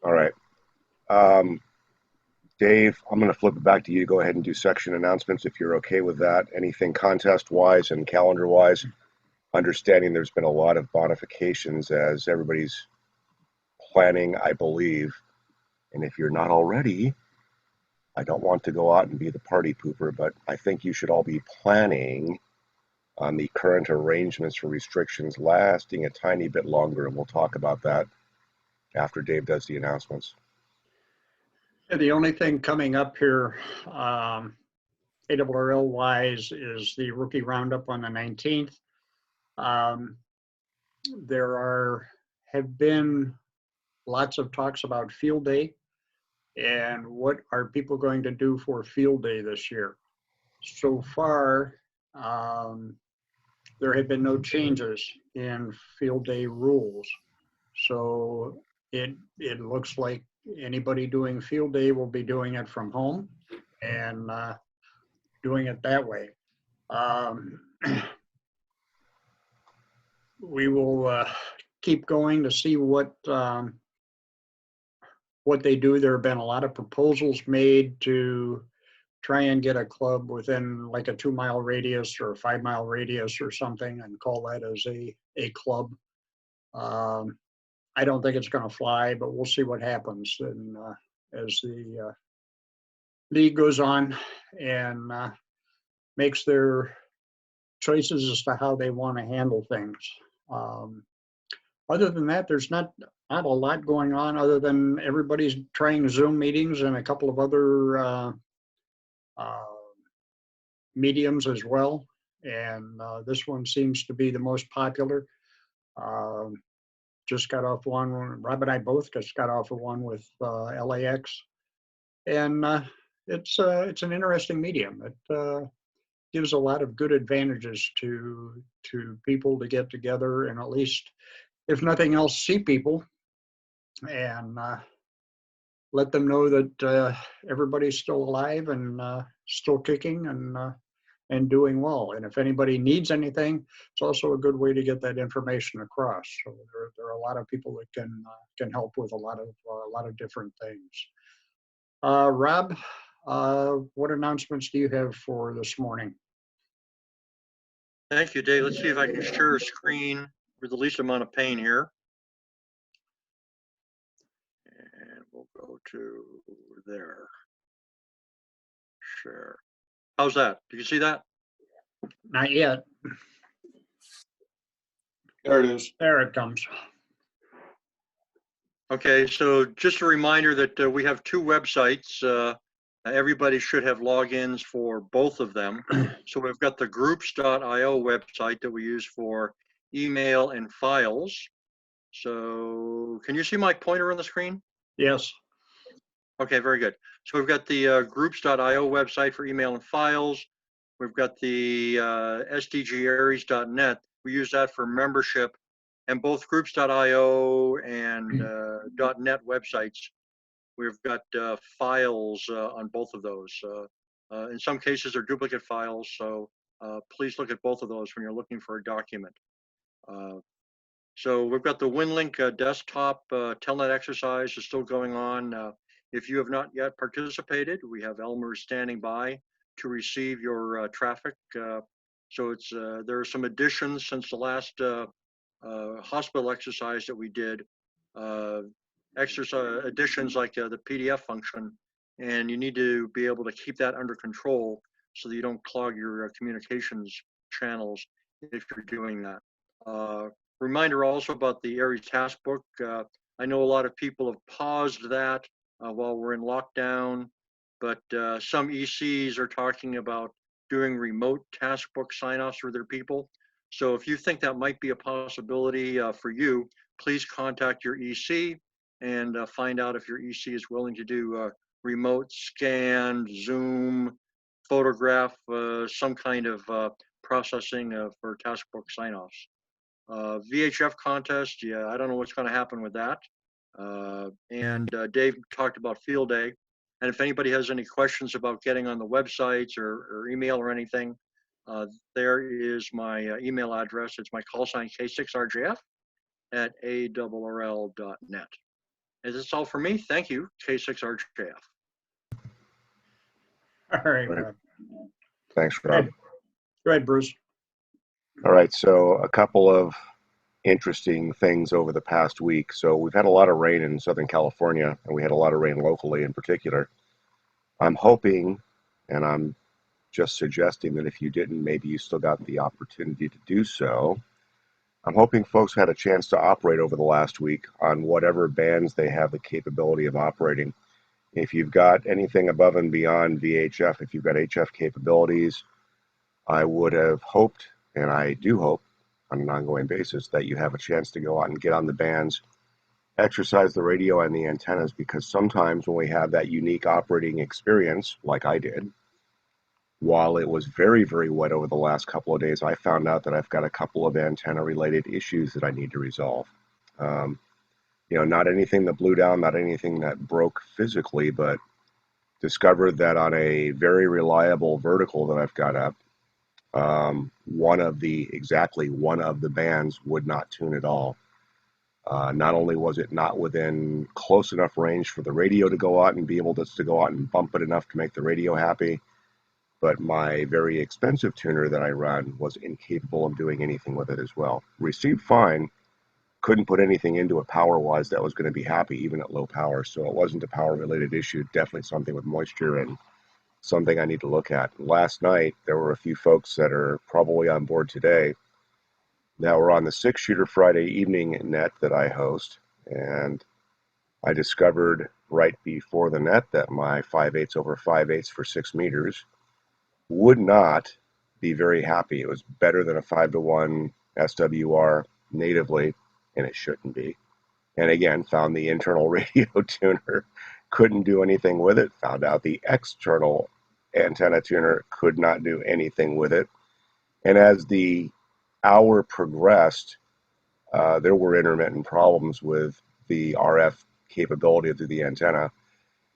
All right. Um, Dave, I'm going to flip it back to you. Go ahead and do section announcements if you're okay with that. Anything contest-wise and calendar-wise, understanding there's been a lot of modifications as everybody's planning, I believe. And if you're not already, I don't want to go out and be the party pooper, but I think you should all be planning on the current arrangements for restrictions lasting a tiny bit longer, and we'll talk about that after Dave does the announcements. Yeah, the only thing coming up here, ARRL wise, is the rookie roundup on the 19th. There have been lots of talks about field day and what are people going to do for field day this year. So far, there have been no changes in field day rules. So it looks like anybody doing field day will be doing it from home and doing it that way. We will keep going to see what they do. There have been a lot of proposals made to try and get a club within like a 2-mile radius or a 5-mile radius or something and call that as a club. I don't think it's going to fly, but we'll see what happens. And as the league goes on and makes their choices as to how they want to handle things. Other than that, there's not a lot going on other than everybody's trying Zoom meetings and a couple of other mediums as well. And this one seems to be the most popular. Just got off one, Rob and I both just got off of one with LAX. And it's an interesting medium. It gives a lot of good advantages to people to get together and at least, if nothing else, see people and let them know that everybody's still alive and still kicking and doing well. And if anybody needs anything, it's also a good way to get that information across. So there are a lot of people that can help with a lot of different things. Rob, what announcements do you have for this morning? Thank you, Dave. Let's see if I can share a screen with the least amount of pain here. And we'll go to there. Share. How's that? Do you see that? Not yet. There it is. There it comes. Okay, so just a reminder that we have 2 websites. Everybody should have logins for both of them. So we've got the groups.io website that we use for email and files. So can you see my pointer on the screen? Yes. Okay, very good. So we've got the groups.io website for email and files. We've got the sdgares.net. We use that for membership. And both groups.io and .net websites, we've got files on both of those. In some cases, they're duplicate files, so please look at both of those when you're looking for a document. So we've got the WinLink desktop telnet exercise is still going on. If you have not yet participated, we have Elmer standing by to receive your traffic. So it's there are some additions since the last hospital exercise that we did. Exercise additions like the PDF function, and you need to be able to keep that under control so that you don't clog your communications channels if you're doing that. Reminder also about the ARES task book. I know a lot of people have paused that while we're in lockdown, but some ECs are talking about doing remote task book sign-offs for their people. So if you think that might be a possibility for you, please contact your EC and find out if your EC is willing to do remote scan, Zoom, photograph, some kind of processing for task book sign-offs. VHF contest, yeah, I don't know what's going to happen with that. And Dave talked about field day. And if anybody has any questions about getting on the websites or email or anything, there is my email address. It's my call sign K6RJF at ARRL.net. That's all for me. Thank you, K6RJF. All right, Right. Rob. Thanks, Go Rob. ahead. Go ahead, Bruce. All right, so a couple of interesting things over the past week. So we've had a lot of rain in Southern California, and we had a lot of rain locally in particular. I'm hoping, and I'm just suggesting that if you didn't, maybe you still got the opportunity to do so. I'm hoping folks had a chance to operate over the last week on whatever bands they have the capability of operating. If you've got anything above and beyond VHF, if you've got HF capabilities, I would have hoped, and I do hope on an ongoing basis, that you have a chance to go out and get on the bands, exercise the radio and the antennas, because sometimes when we have that unique operating experience, like I did, while it was very, very wet over the last couple of days, I found out that I've got a couple of antenna-related issues that I need to resolve. Not anything that blew down, not anything that broke physically, but discovered that on a very reliable vertical that I've got up, exactly one of the bands would not tune at all. Not only was it not within close enough range for the radio to go out and be able to go out and bump it enough to make the radio happy, but my very expensive tuner that I run was incapable of doing anything with it as well. Received fine, couldn't put anything into it power-wise that was going to be happy even at low power, so it wasn't a power-related issue, definitely something with moisture and something I need to look at. Last night, there were a few folks that are probably on board today that were on the 6-shooter Friday evening net that I host, and I discovered right before the net that my 5/8 over 5/8 for 6 meters would not be very happy. It was better than a 5-to-1 SWR natively, and it shouldn't be. And again, found the internal radio tuner, couldn't do anything with it. Found out the external antenna tuner could not do anything with it. And as the hour progressed, there were intermittent problems with the RF capability of the antenna.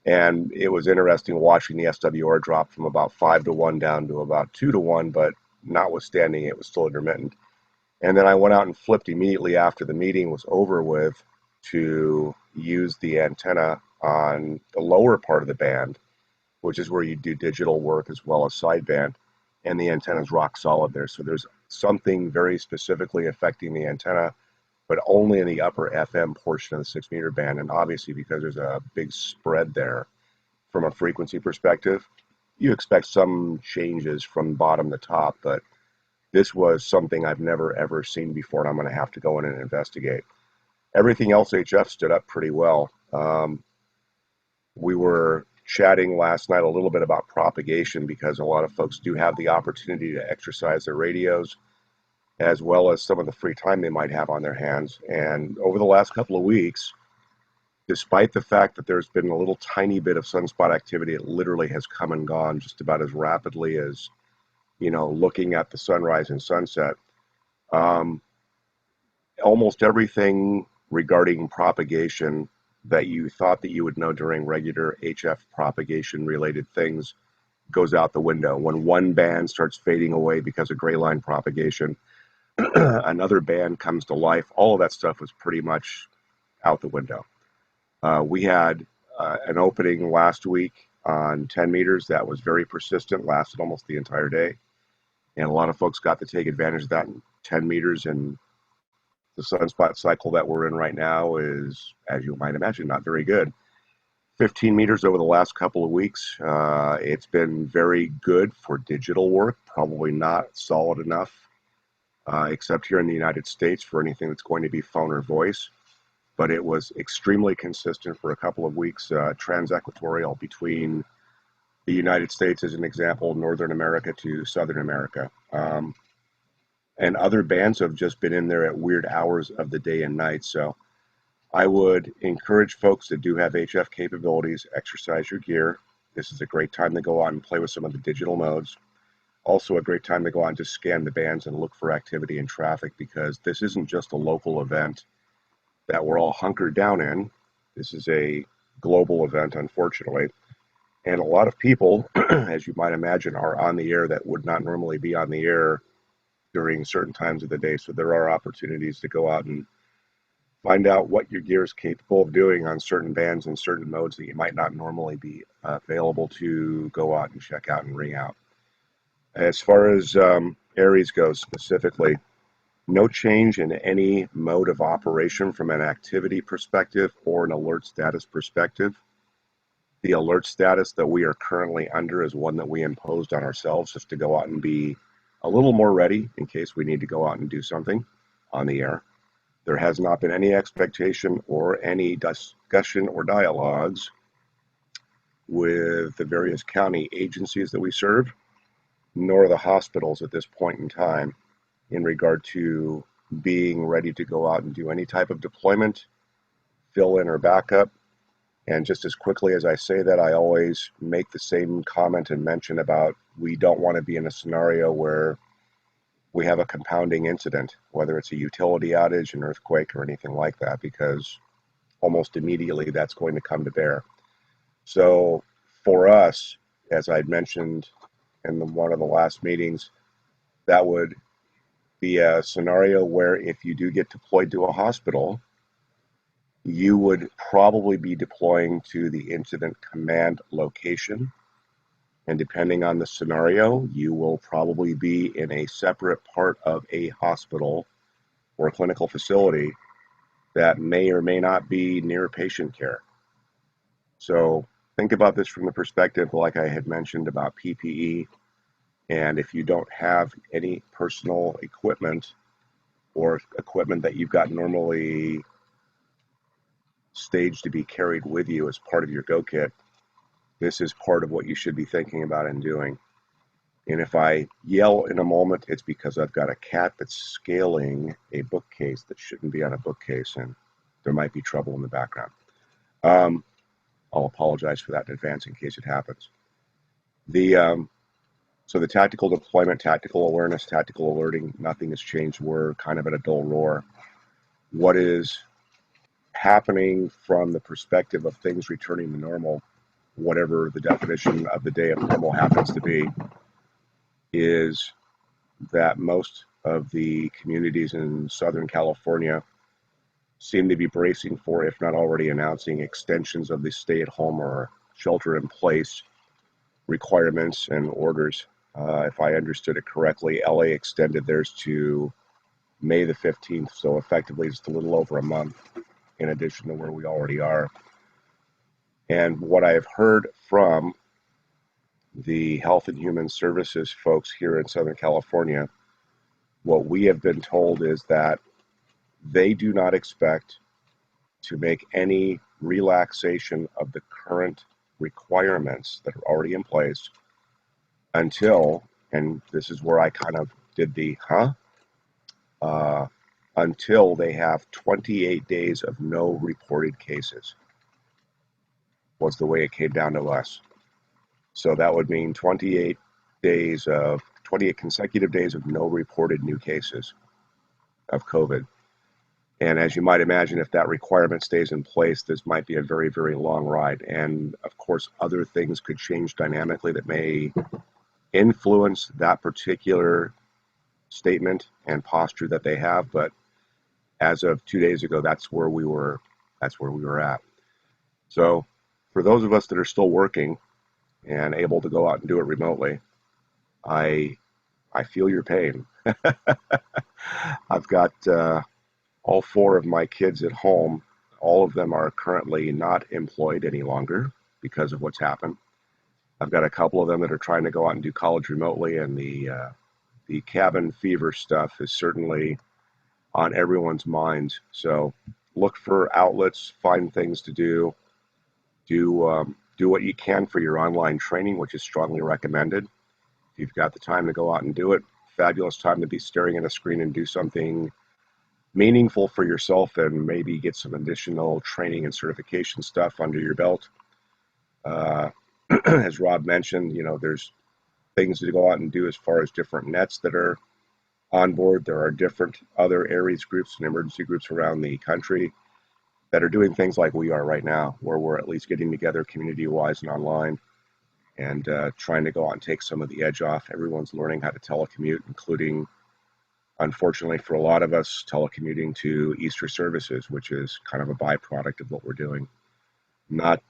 And it was interesting watching the SWR drop from about 5-to-1 down to about 2-to-1, but notwithstanding, it was still intermittent. And then I went out and flipped immediately after the meeting was over with to use the antenna on the lower part of the band, which is where you do digital work as well as sideband, and the antenna is rock solid there. So there's something very specifically affecting the antenna, but only in the upper FM portion of the 6-meter band. And obviously, because there's a big spread there from a frequency perspective, you expect some changes from bottom to top, but this was something I've never ever seen before, and I'm going to have to go in and investigate. Everything else HF stood up pretty well. We were chatting last night a little bit about propagation, because a lot of folks do have the opportunity to exercise their radios as well as some of the free time they might have on their hands. And over the last couple of weeks, despite the fact that there's been a little tiny bit of sunspot activity, it literally has come and gone just about as rapidly as, looking at the sunrise and sunset. Almost everything regarding propagation that you thought that you would know during regular HF propagation related things goes out the window. When one band starts fading away because of gray line propagation, another band comes to life. All of that stuff was pretty much out the window. We had an opening last week on 10 meters that was very persistent, lasted almost the entire day. And a lot of folks got to take advantage of that in 10 meters. And the sunspot cycle that we're in right now is, as you might imagine, not very good. 15 meters over the last couple of weeks. It's been very good for digital work, probably not solid enough, except here in the United States, for anything that's going to be phone or voice. But it was extremely consistent for a couple of weeks, trans-equatorial between the United States, as an example, Northern America to Southern America. And other bands have just been in there at weird hours of the day and night. So I would encourage folks that do have HF capabilities, exercise your gear. This is a great time to go out and play with some of the digital modes. Also a great time to go out and just scan the bands and look for activity and traffic, because this isn't just a local event that we're all hunkered down in. This is a global event, unfortunately. And a lot of people, as you might imagine, are on the air that would not normally be on the air during certain times of the day. So there are opportunities to go out and find out what your gear is capable of doing on certain bands and certain modes that you might not normally be available to go out and check out and ring out. As far as ARES goes specifically, no change in any mode of operation from an activity perspective or an alert status perspective. The alert status that we are currently under is one that we imposed on ourselves just to go out and be a little more ready in case we need to go out and do something on the air. There has not been any expectation or any discussion or dialogues with the various county agencies that we serve, nor the hospitals at this point in time in regard to being ready to go out and do any type of deployment, fill in or backup. And just as quickly as I say that, I always make the same comment and mention about we don't want to be in a scenario where we have a compounding incident, whether it's a utility outage, an earthquake, or anything like that, because almost immediately that's going to come to bear. So for us, as I'd mentioned in one of the last meetings, that would be a scenario where if you do get deployed to a hospital, you would probably be deploying to the incident command location. And depending on the scenario, you will probably be in a separate part of a hospital or clinical facility that may or may not be near patient care. So think about this from the perspective, like I had mentioned about PPE. And if you don't have any personal equipment or equipment that you've got normally staged to be carried with you as part of your go kit, this is part of what you should be thinking about and doing. And if I yell in a moment, it's because I've got a cat that's scaling a bookcase that shouldn't be on a bookcase, and there might be trouble in the background. I'll apologize for that in advance in case it happens. So the tactical deployment, tactical awareness, tactical alerting, nothing has changed. We're kind of at a dull roar. What is happening from the perspective of things returning to normal, whatever the definition of the day of normal happens to be, is that most of the communities in Southern California seem to be bracing for, if not already announcing, extensions of the stay-at-home or shelter-in-place requirements and orders. If I understood it correctly, LA extended theirs to May the 15th, so effectively just a little over a month in addition to where we already are. And what I've heard from the Health and Human Services folks here in Southern California, what we have been told is that they do not expect to make any relaxation of the current requirements that are already in place until, and this is where I kind of did the until they have 28 days of no reported cases, was the way it came down to us. So that would mean 28 consecutive days of no reported new cases of COVID. And as you might imagine, if that requirement stays in place, this might be a very, very long ride. And of course, other things could change dynamically that may influence that particular statement and posture that they have. But as of 2 days ago, that's where we were at. So for those of us that are still working and able to go out and do it remotely, I feel your pain. I've got all 4 of my kids at home. All of them are currently not employed any longer because of what's happened. I've got a couple of them that are trying to go out and do college remotely, and the cabin fever stuff is certainly on everyone's minds. So look for outlets, find things to do. Do what you can for your online training, which is strongly recommended. If you've got the time to go out and do it, fabulous time to be staring at a screen and do something meaningful for yourself and maybe get some additional training and certification stuff under your belt. As Rob mentioned, there's things to go out and do as far as different nets that are on board. There are different other ARES groups and emergency groups around the country that are doing things like we are right now, where we're at least getting together community-wise and online and trying to go out and take some of the edge off. Everyone's learning how to telecommute, including unfortunately for a lot of us, telecommuting to Easter services, which is kind of a byproduct of what we're doing. Not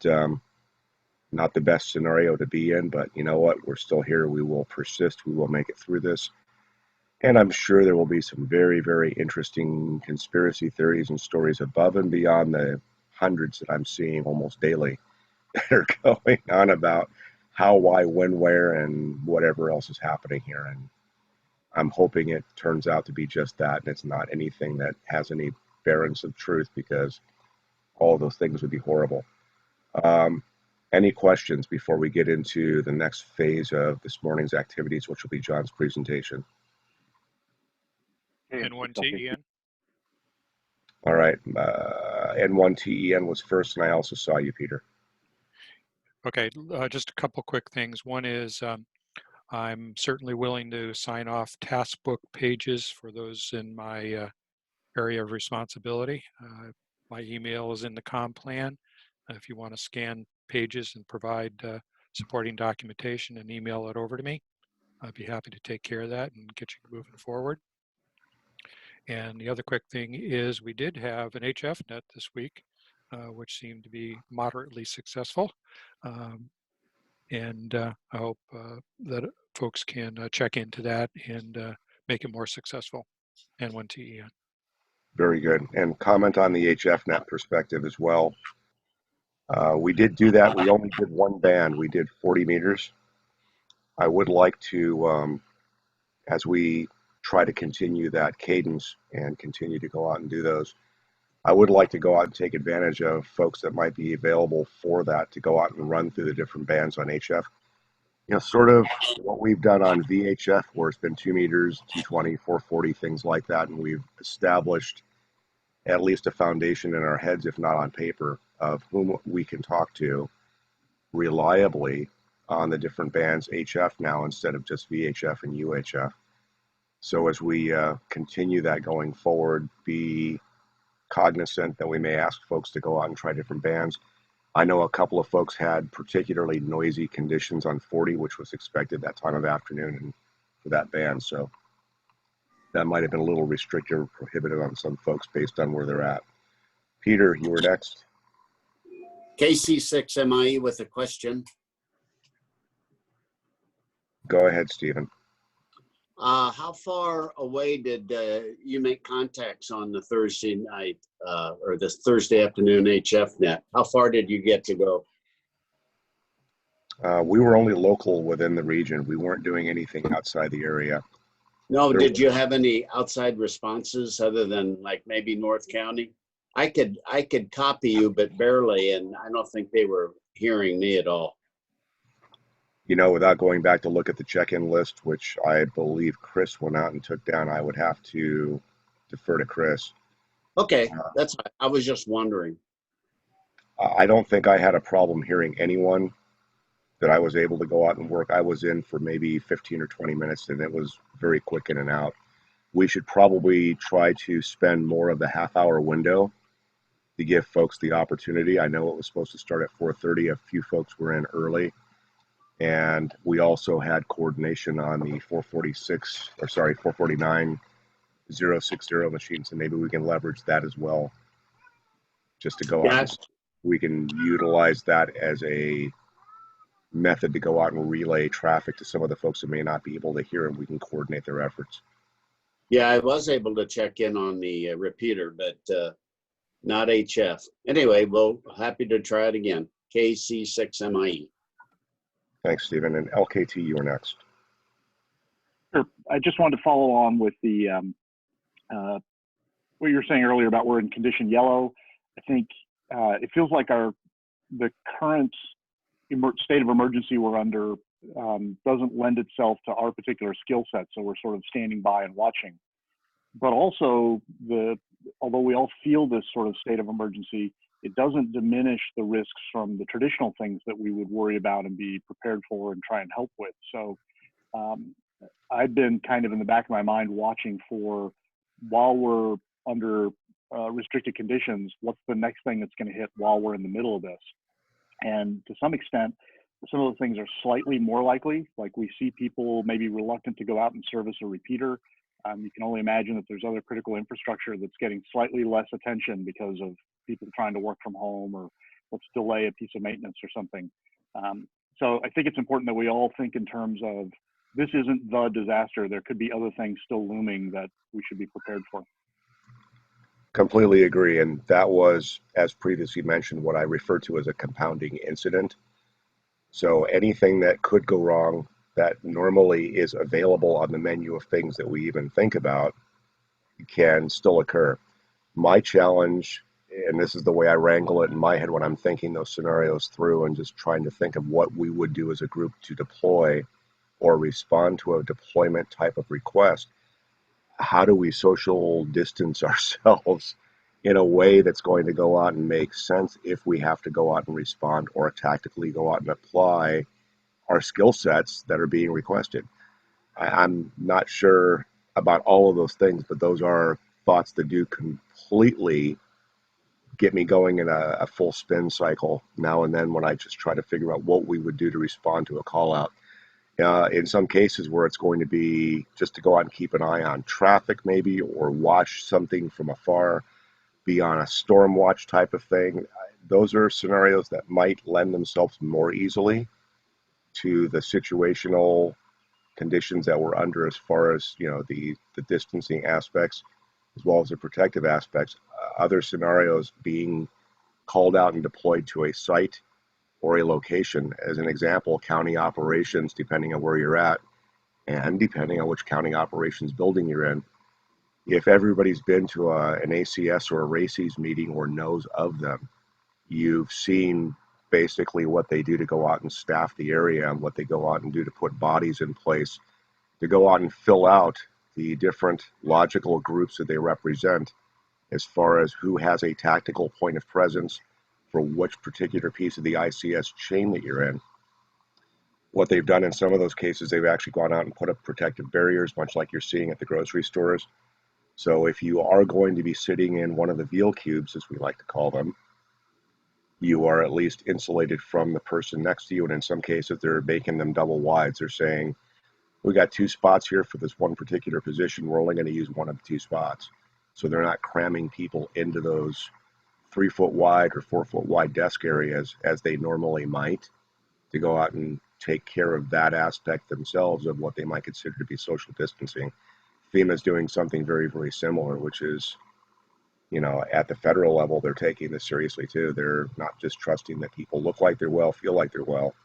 not the best scenario to be in, but you know what? We're still here. We will persist. We will make it through this. And I'm sure there will be some very, very interesting conspiracy theories and stories above and beyond the hundreds that I'm seeing almost daily that are going on about how, why, when, where, and whatever else is happening here. And I'm hoping it turns out to be just that, and it's not anything that has any bearance of truth, because all of those things would be horrible. Um, any questions before we get into the next phase of this morning's activities, which will be John's presentation? N1TEN. All right. N1TEN was first, and I also saw you, Peter. Okay, just a couple quick things. One is I'm certainly willing to sign off task book pages for those in my area of responsibility. My email is in the comm plan. If you want to scan pages and provide supporting documentation and email it over to me, I'd be happy to take care of that and get you moving forward. And the other quick thing is we did have an HF net this week, which seemed to be moderately successful. And I hope that folks can check into that and make it more successful. N1TEN. Very good. And comment on the HFNet perspective as well. We did do that. We only did one band. We did 40 meters. I would like to, as we try to continue that cadence and continue to go out and do those, I would like to go out and take advantage of folks that might be available for that to go out and run through the different bands on HF. You know, sort of what we've done on VHF, where it's been 2 meters, 220, 440, things like that, and we've established at least a foundation in our heads, if not on paper, of whom we can talk to reliably on the different bands HF now instead of just VHF and UHF. So as we continue that going forward, be cognizant that we may ask folks to go out and try different bands. I know a couple of folks had particularly noisy conditions on 40, which was expected that time of afternoon and for that band. So that might have been a little restrictive or prohibitive on some folks based on where they're at. Peter, you were next. KC6MIE with a question. Go ahead, Stephen. How far away did you make contacts on the Thursday night or this Thursday afternoon HF net? How far did you get to go? We were only local within the region. We weren't doing anything outside the area. No, did you have any outside responses other than like maybe North County? I could copy you, but barely, and I don't think they were hearing me at all. You know, without going back to look at the check-in list, which I believe Chris went out and took down, I would have to defer to Chris. Okay, that's right. I was just wondering. I don't think I had a problem hearing anyone that I was able to go out and work. I was in for maybe 15 or 20 minutes, and it was very quick in and out. We should probably try to spend more of the half-hour window to give folks the opportunity. I know it was supposed to start at 4:30. A few folks were in early. And we also had coordination on the 449-060 machine, so maybe we can leverage that as well, just to go out and we can utilize that as a method to go out and relay traffic to some of the folks that may not be able to hear, and we can coordinate their efforts. Yeah, I was able to check in on the repeater, but not HF. Anyway, well, happy to try it again. KC6MIE. Thanks, Stephen. And LKT, you are next. Sure. I just wanted to follow on with the what you were saying earlier about we're in condition yellow. I think it feels like the current state of emergency we're under doesn't lend itself to our particular skill set, so we're sort of standing by and watching. But also, although we all feel this sort of state of emergency, it doesn't diminish the risks from the traditional things that we would worry about and be prepared for and try and help with. So I've been kind of in the back of my mind watching for, while we're under restricted conditions, what's the next thing that's going to hit while we're in the middle of this? And to some extent, some of the things are slightly more likely, like we see people maybe reluctant to go out and service a repeater. You can only imagine that there's other critical infrastructure that's getting slightly less attention because of people trying to work from home, or let's delay a piece of maintenance or something. So I think it's important that we all think in terms of, this isn't the disaster. There could be other things still looming that we should be prepared for. Completely agree. And that was, as previously mentioned, what I refer to as a compounding incident. So anything that could go wrong that normally is available on the menu of things that we even think about can still occur. My challenge, and this is the way I wrangle it in my head when I'm thinking those scenarios through and just trying to think of what we would do as a group to deploy or respond to a deployment type of request. How do we social distance ourselves in a way that's going to go out and make sense if we have to go out and respond or tactically go out and apply our skill sets that are being requested? I'm not sure about all of those things, but those are thoughts that do completely get me going in a full spin cycle now and then when I just try to figure out what we would do to respond to a call out. In some cases where it's going to be just to go out and keep an eye on traffic maybe, or watch something from afar, be on a storm watch type of thing. Those are scenarios that might lend themselves more easily to the situational conditions that we're under, as far as the distancing aspects as well as the protective aspects. Other scenarios, being called out and deployed to a site or a location, as an example, county operations, depending on where you're at and depending on which county operations building you're in. If everybody's been to an ACS or a RACES meeting or knows of them, you've seen basically what they do to go out and staff the area and what they go out and do to put bodies in place to go out and fill out the different logical groups that they represent, as far as who has a tactical point of presence for which particular piece of the ICS chain that you're in. What they've done in some of those cases, they've actually gone out and put up protective barriers, much like you're seeing at the grocery stores. So if you are going to be sitting in one of the veal cubes, as we like to call them, you are at least insulated from the person next to you. And in some cases, they're making them double wides. They're saying, we got 2 spots here for this one particular position. We're only going to use one of the 2 spots. So they're not cramming people into those 3-foot wide or 4-foot wide desk areas as they normally might, to go out and take care of that aspect themselves of what they might consider to be social distancing. FEMA is doing something very, very similar, which is, at the federal level, they're taking this seriously too. They're not just trusting that people look like they're well, feel like they're well.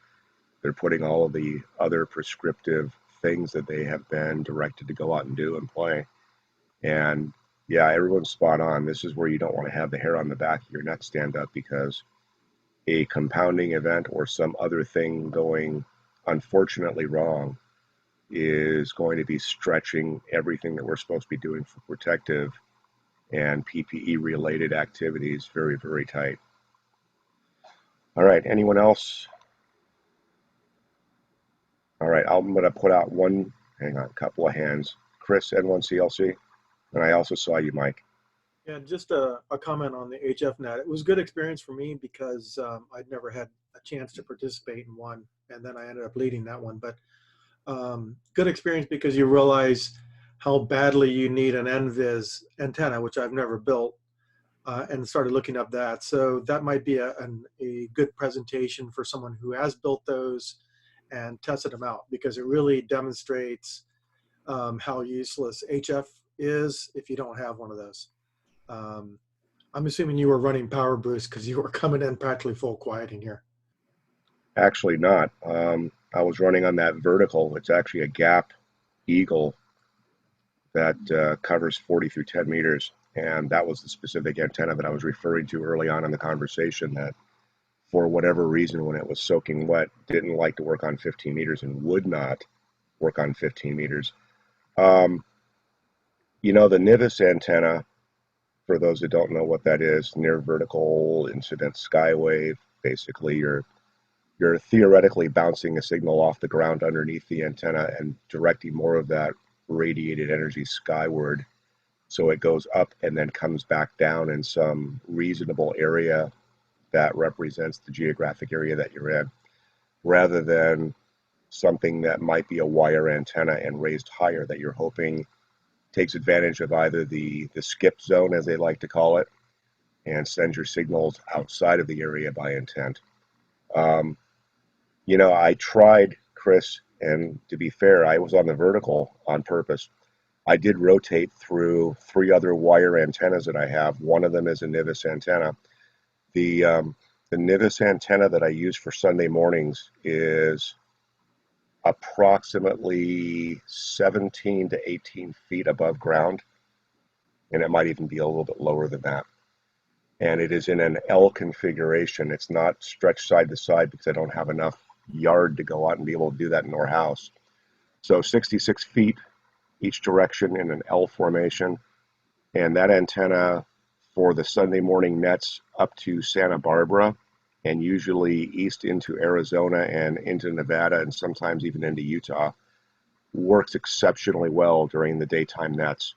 They're putting all of the other prescriptive things that they have been directed to go out and do and play. And yeah, everyone's spot on. This is where you don't want to have the hair on the back of your neck stand up, because a compounding event or some other thing going unfortunately wrong is going to be stretching everything that we're supposed to be doing for protective and PPE related activities very, very tight. All right, anyone else? All right, I'm going to put out a couple of hands. Chris, N1CLC, and I also saw you, Mike. Yeah, just a comment on the HFNet. It was a good experience for me because I'd never had a chance to participate in one, and then I ended up leading that one. But good experience because you realize how badly you need an NVIS antenna, which I've never built, and started looking up that. So that might be a good presentation for someone who has built those and tested them out, because it really demonstrates how useless HF is if you don't have one of those. I'm assuming you were running power boost because you were coming in practically full quiet in here. Actually not. I was running on that vertical. It's actually a gap eagle that covers 40 through 10 meters. And that was the specific antenna that I was referring to early on in the conversation, that for whatever reason, when it was soaking wet, didn't like to work on 15 meters and would not work on 15 meters. The NIVIS antenna, for those that don't know what that is, near vertical incident skywave, basically you're theoretically bouncing a signal off the ground underneath the antenna and directing more of that radiated energy skyward, so it goes up and then comes back down in some reasonable area that represents the geographic area that you're in, rather than something that might be a wire antenna and raised higher that you're hoping takes advantage of either the skip zone, as they like to call it, and sends your signals outside of the area by intent. You know, I tried, Chris, and to be fair, I was on the vertical on purpose. I did rotate through 3 other wire antennas that I have. One of them is a Nivis antenna. The Nivis antenna that I use for Sunday mornings is approximately 17 to 18 feet above ground, and it might even be a little bit lower than that. And it is in an L configuration. It's not stretched side to side because I don't have enough yard to go out and be able to do that in our house. So 66 feet each direction in an L formation. And that antenna for the Sunday morning nets up to Santa Barbara and usually east into Arizona and into Nevada and sometimes even into Utah works exceptionally well during the daytime nets.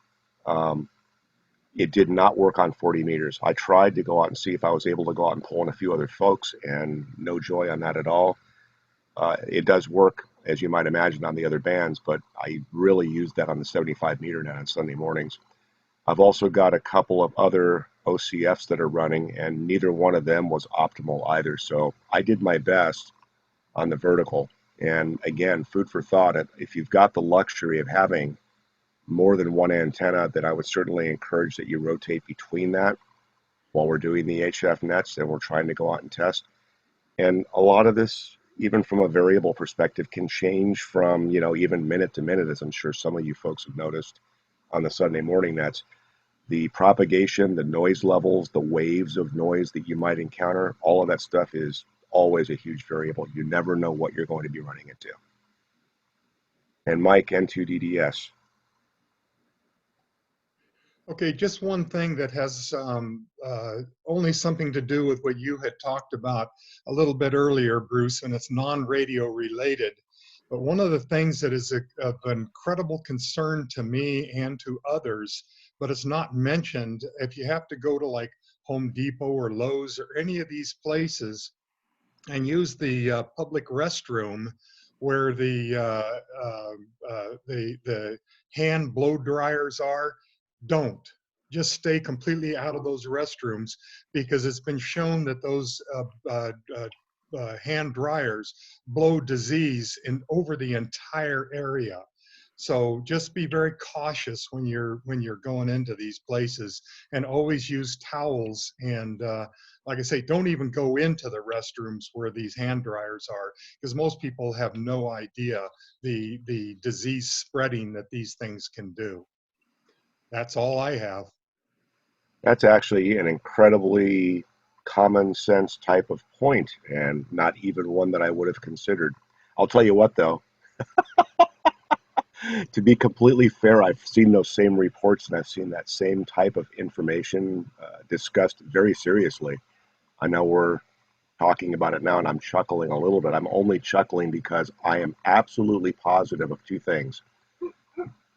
It did not work on 40 meters. I tried to go out and see if I was able to go out and pull in a few other folks, and no joy on that at all. It does work, as you might imagine, on the other bands, but I really used that on the 75 meter net on Sunday mornings. I've also got a couple of other OCFs that are running, and neither one of them was optimal either. So I did my best on the vertical. And again, food for thought. If you've got the luxury of having more than one antenna, then I would certainly encourage that you rotate between that while we're doing the HF nets and we're trying to go out and test. And a lot of this, even from a variable perspective, can change from, you know, even minute to minute, as I'm sure some of you folks have noticed on the Sunday morning nets. The propagation, the noise levels, the waves of noise that you might encounter, all of that stuff is always a huge variable. You never know what you're going to be running into. And Mike, N2DDS. Okay, just one thing that has only something to do with what you had talked about a little bit earlier, Bruce, and it's non-radio related. But one of the things that is of incredible concern to me and to others, but it's not mentioned, if you have to go to like Home Depot or Lowe's or any of these places and use the public restroom where the hand blow dryers are, don't. Just stay completely out of those restrooms, because it's been shown that those hand dryers blow disease over the entire area. So just be very cautious when you're going into these places, and always use towels. And like I say, don't even go into the restrooms where these hand dryers are, because most people have no idea the disease spreading that these things can do. That's all I have. That's actually an incredibly common sense type of point, and not even one that I would have considered. I'll tell you what, though, to be completely fair, I've seen those same reports and I've seen that same type of information discussed very seriously. I know we're talking about it now and I'm chuckling a little bit. I'm only chuckling because I am absolutely positive of 2 things.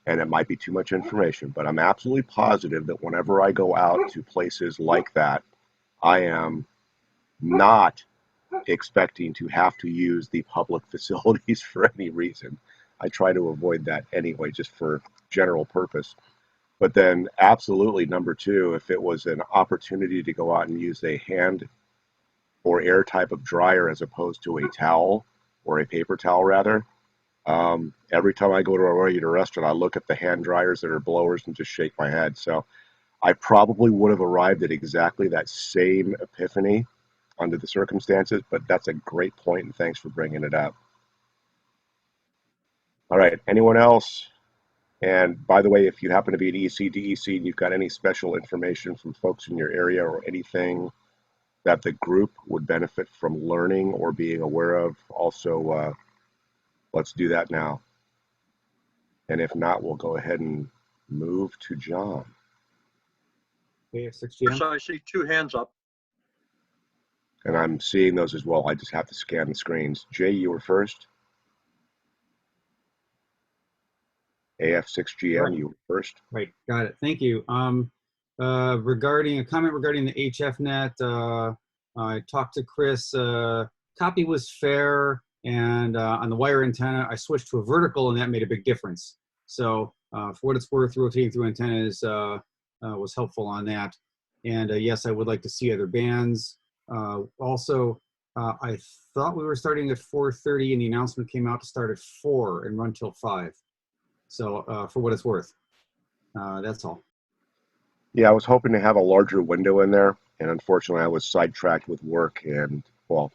And it might be too much information, but I'm absolutely positive that whenever I go out to places like that, I am not expecting to have to use the public facilities for any reason. I try to avoid that anyway, just for general purpose. But then absolutely, number 2, if it was an opportunity to go out and use a hand or air type of dryer as opposed to a towel, or a paper towel rather, every time I go to a regular restaurant, I look at the hand dryers that are blowers and just shake my head. So I probably would have arrived at exactly that same epiphany under the circumstances, but that's a great point, and thanks for bringing it up. All right, anyone else? And by the way, if you happen to be at ECDEC and you've got any special information from folks in your area or anything that the group would benefit from learning or being aware of, also let's do that now. And if not, we'll go ahead and move to John. AF6GM. So I see 2 hands up. And I'm seeing those as well. I just have to scan the screens. Jay, you were first. AF6GM, Right. you were first. Right, got it. Thank you. Regarding a comment regarding the HF net, I talked to Chris. Copy was fair, and on the wire antenna, I switched to a vertical, and that made a big difference. So for what it's worth, rotating through antennas was helpful on that. And yes, I would like to see other bands. Also, I thought we were starting at 4:30 and the announcement came out to start at 4 and run till 5. So for what it's worth, that's all. Yeah, I was hoping to have a larger window in there, and unfortunately I was sidetracked with work, and well,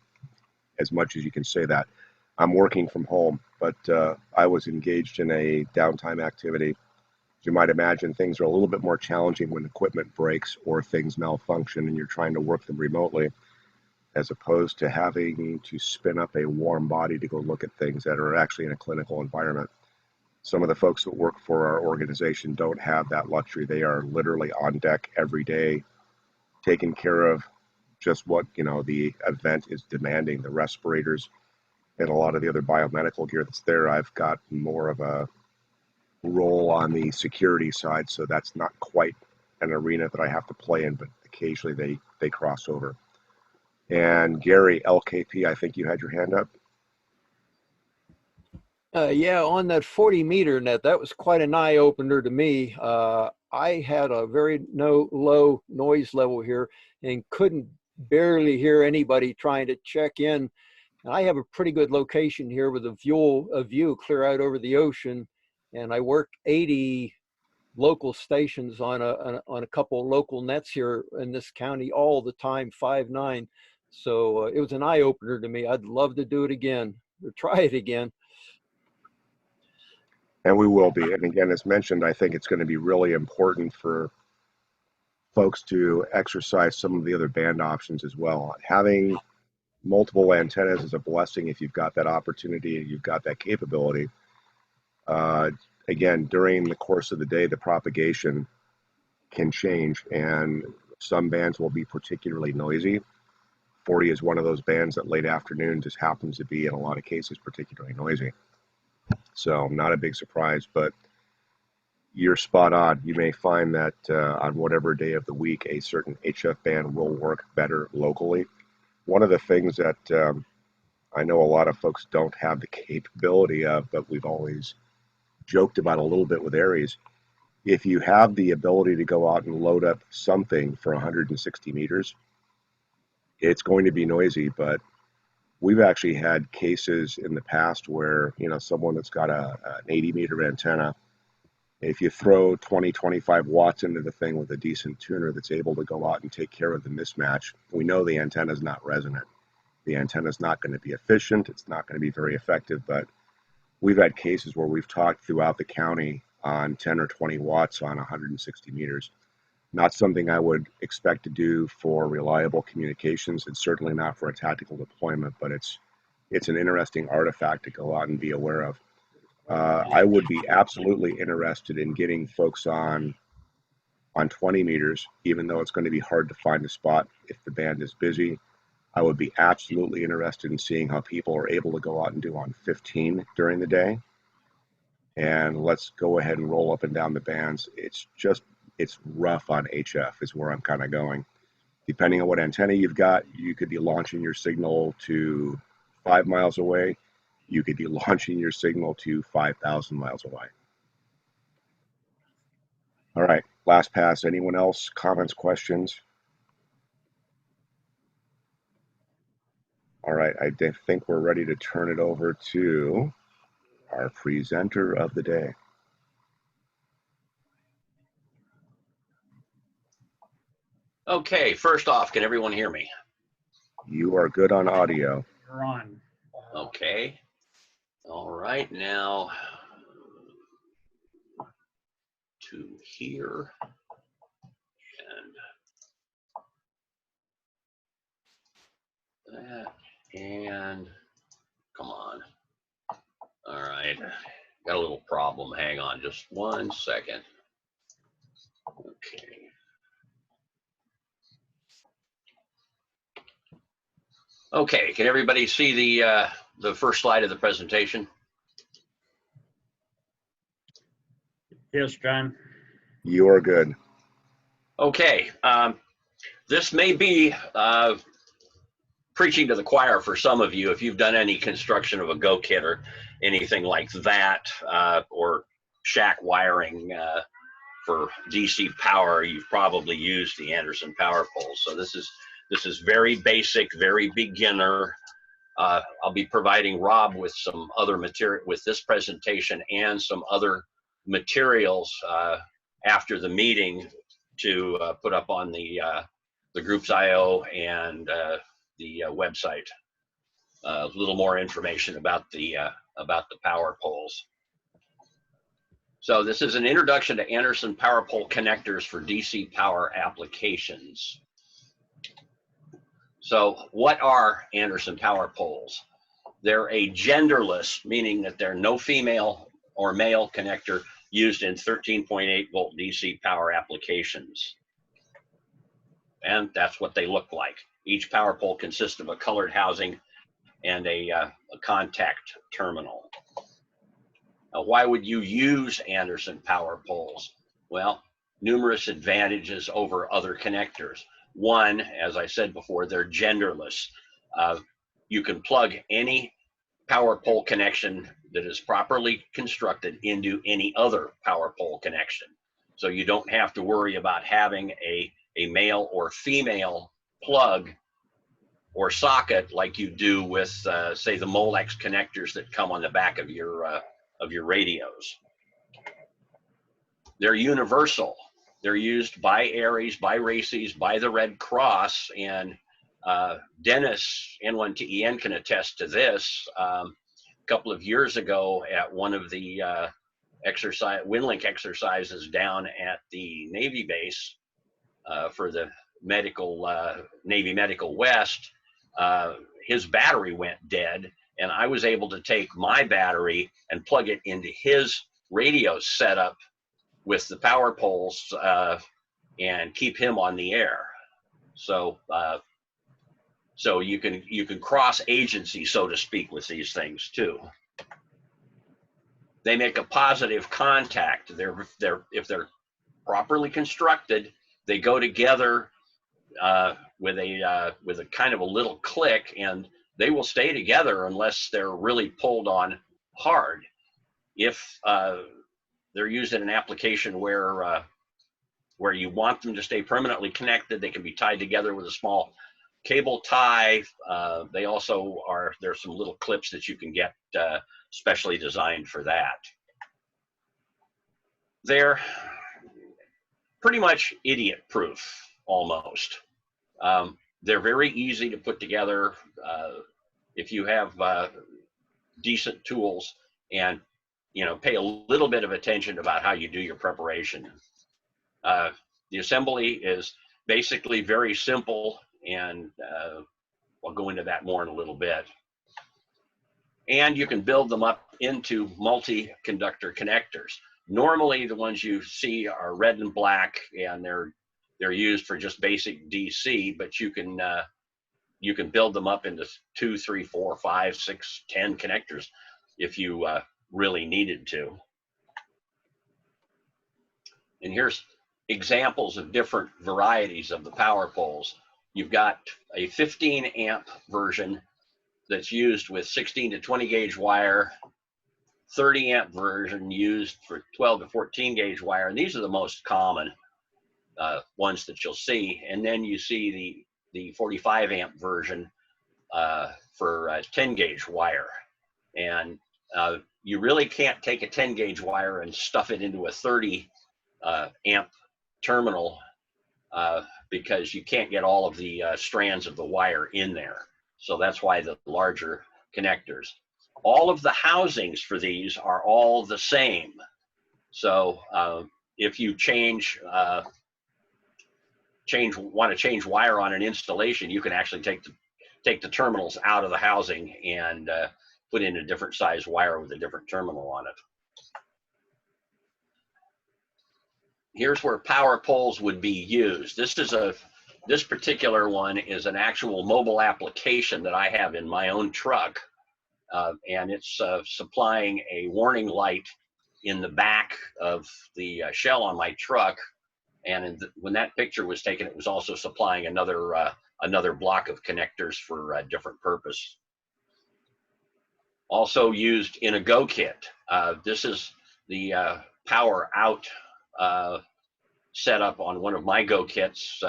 as much as you can say that. I'm working from home, but I was engaged in a downtime activity. As you might imagine, things are a little bit more challenging when equipment breaks or things malfunction and you're trying to work them remotely, as opposed to having to spin up a warm body to go look at things that are actually in a clinical environment. Some of the folks that work for our organization don't have that luxury. They are literally on deck every day, taking care of just what, you know, the event is demanding, the respirators and a lot of the other biomedical gear that's there. I've got more of a role on the security side, so that's not quite an arena that I have to play in, but occasionally they cross over. And Gary, LKP, I think you had your hand up. Yeah, on that 40-meter net, that was quite an eye opener to me. I had a very low noise level here and couldn't barely hear anybody trying to check in. I have a pretty good location here with a view clear out over the ocean, and I work 80 local stations on a couple local nets here in this county all the time, 5/9. So it was an eye opener to me. I'd love to do it again or try it again. And we will be. And again, as mentioned, I think it's going to be really important for folks to exercise some of the other band options as well. Having multiple antennas is a blessing if you've got that opportunity and you've got that capability. Again, during the course of the day, the propagation can change, and some bands will be particularly noisy. 40 is one of those bands that late afternoon just happens to be, in a lot of cases, particularly noisy. So not a big surprise, but you're spot on. You may find that on whatever day of the week, a certain HF band will work better locally. One of the things that I know a lot of folks don't have the capability of, but we've always joked about a little bit with ARES. If you have the ability to go out and load up something for 160 meters, it's going to be noisy, but we've actually had cases in the past where, you know, someone that's got an 80-meter antenna, if you throw 20, 25 watts into the thing with a decent tuner that's able to go out and take care of the mismatch, we know the antenna is not resonant. The antenna is not going to be efficient. It's not going to be very effective, but we've had cases where we've talked throughout the county on 10 or 20 watts on 160 meters. Not something I would expect to do for reliable communications, and certainly not for a tactical deployment, but it's an interesting artifact to go out and be aware of. I would be absolutely interested in getting folks on 20 meters, even though it's going to be hard to find a spot if the band is busy. I would be absolutely interested in seeing how people are able to go out and do on 15 during the day. And let's go ahead and roll up and down the bands. It's rough on HF is where I'm kind of going. Depending on what antenna you've got, you could be launching your signal to 5 miles away. You could be launching your signal to 5,000 miles away. All right, last pass. Anyone else? Comments, questions? All right, I think we're ready to turn it over to our presenter of the day. Okay, first off, can everyone hear me? You are good on audio. You're on. Okay. All right, now to here. And that, and come on. All right, got a little problem. Hang on just 1 second. Okay. Okay, can everybody see the first slide of the presentation? Yes, John. You are good. Okay, this may be preaching to the choir for some of you if you've done any construction of a go kit or anything like that, or shack wiring for DC power, you've probably used the Anderson Powerpoles. So this is very basic, very beginner. I'll be providing Rob with some other material with this presentation and some other materials after the meeting to put up on the group's IO and the website. A little more information about the power poles. So this is an introduction to Anderson Powerpole connectors for DC power applications. So what are Anderson Powerpoles? They're a genderless, meaning that they're no female or male connector used in 13.8 volt DC power applications. And that's what they look like. Each power pole consists of a colored housing and a contact terminal. Now, why would you use Anderson Powerpoles? Well, numerous advantages over other connectors. One, as I said before, they're genderless. You can plug any power pole connection that is properly constructed into any other power pole connection. So you don't have to worry about having a male or female plug or socket like you do with, say, the Molex connectors that come on the back of your radios. They're universal. They're used by ARES, by RACES, by the Red Cross, and Dennis, N1TEN, can attest to this. A couple of years ago at one of the WinLink exercises down at the Navy base for the Navy Medical West, his battery went dead, and I was able to take my battery and plug it into his radio setup with the power poles and keep him on the air. So so you can cross agency, so to speak, with these things too. They make a positive contact. If they're properly constructed, they go together with a kind of a little click, and they will stay together unless they're really pulled on hard. If they're used in an application where you want them to stay permanently connected, they can be tied together with a small cable tie. They also there's some little clips that you can get specially designed for that. They're pretty much idiot proof almost. They're very easy to put together if you have decent tools and pay a little bit of attention about how you do your preparation. The assembly is basically very simple, and I'll go into that more in a little bit. And you can build them up into multi-conductor connectors. Normally, the ones you see are red and black, and they're used for just basic DC, but you can build them up into 2, 3, 4, 5, 6, 10 connectors if you really needed to. And here's examples of different varieties of the power poles. You've got a 15 amp version that's used with 16 to 20 gauge wire, 30 amp version used for 12 to 14 gauge wire, and these are the most common ones that you'll see. And then you see the 45 amp version for 10 gauge wire. And you really can't take a 10 gauge wire and stuff it into a 30 amp terminal because you can't get all of the strands of the wire in there. So that's why the larger connectors. All of the housings for these are all the same. So if you want to change wire on an installation, you can actually take the terminals out of the housing and put in a different size wire with a different terminal on it. Here's where power poles would be used. This particular one is an actual mobile application that I have in my own truck, and it's supplying a warning light in the back of the shell on my truck. And when that picture was taken, it was also supplying another block of connectors for a different purpose. Also used in a Go kit. This is the power out setup on one of my Go kits,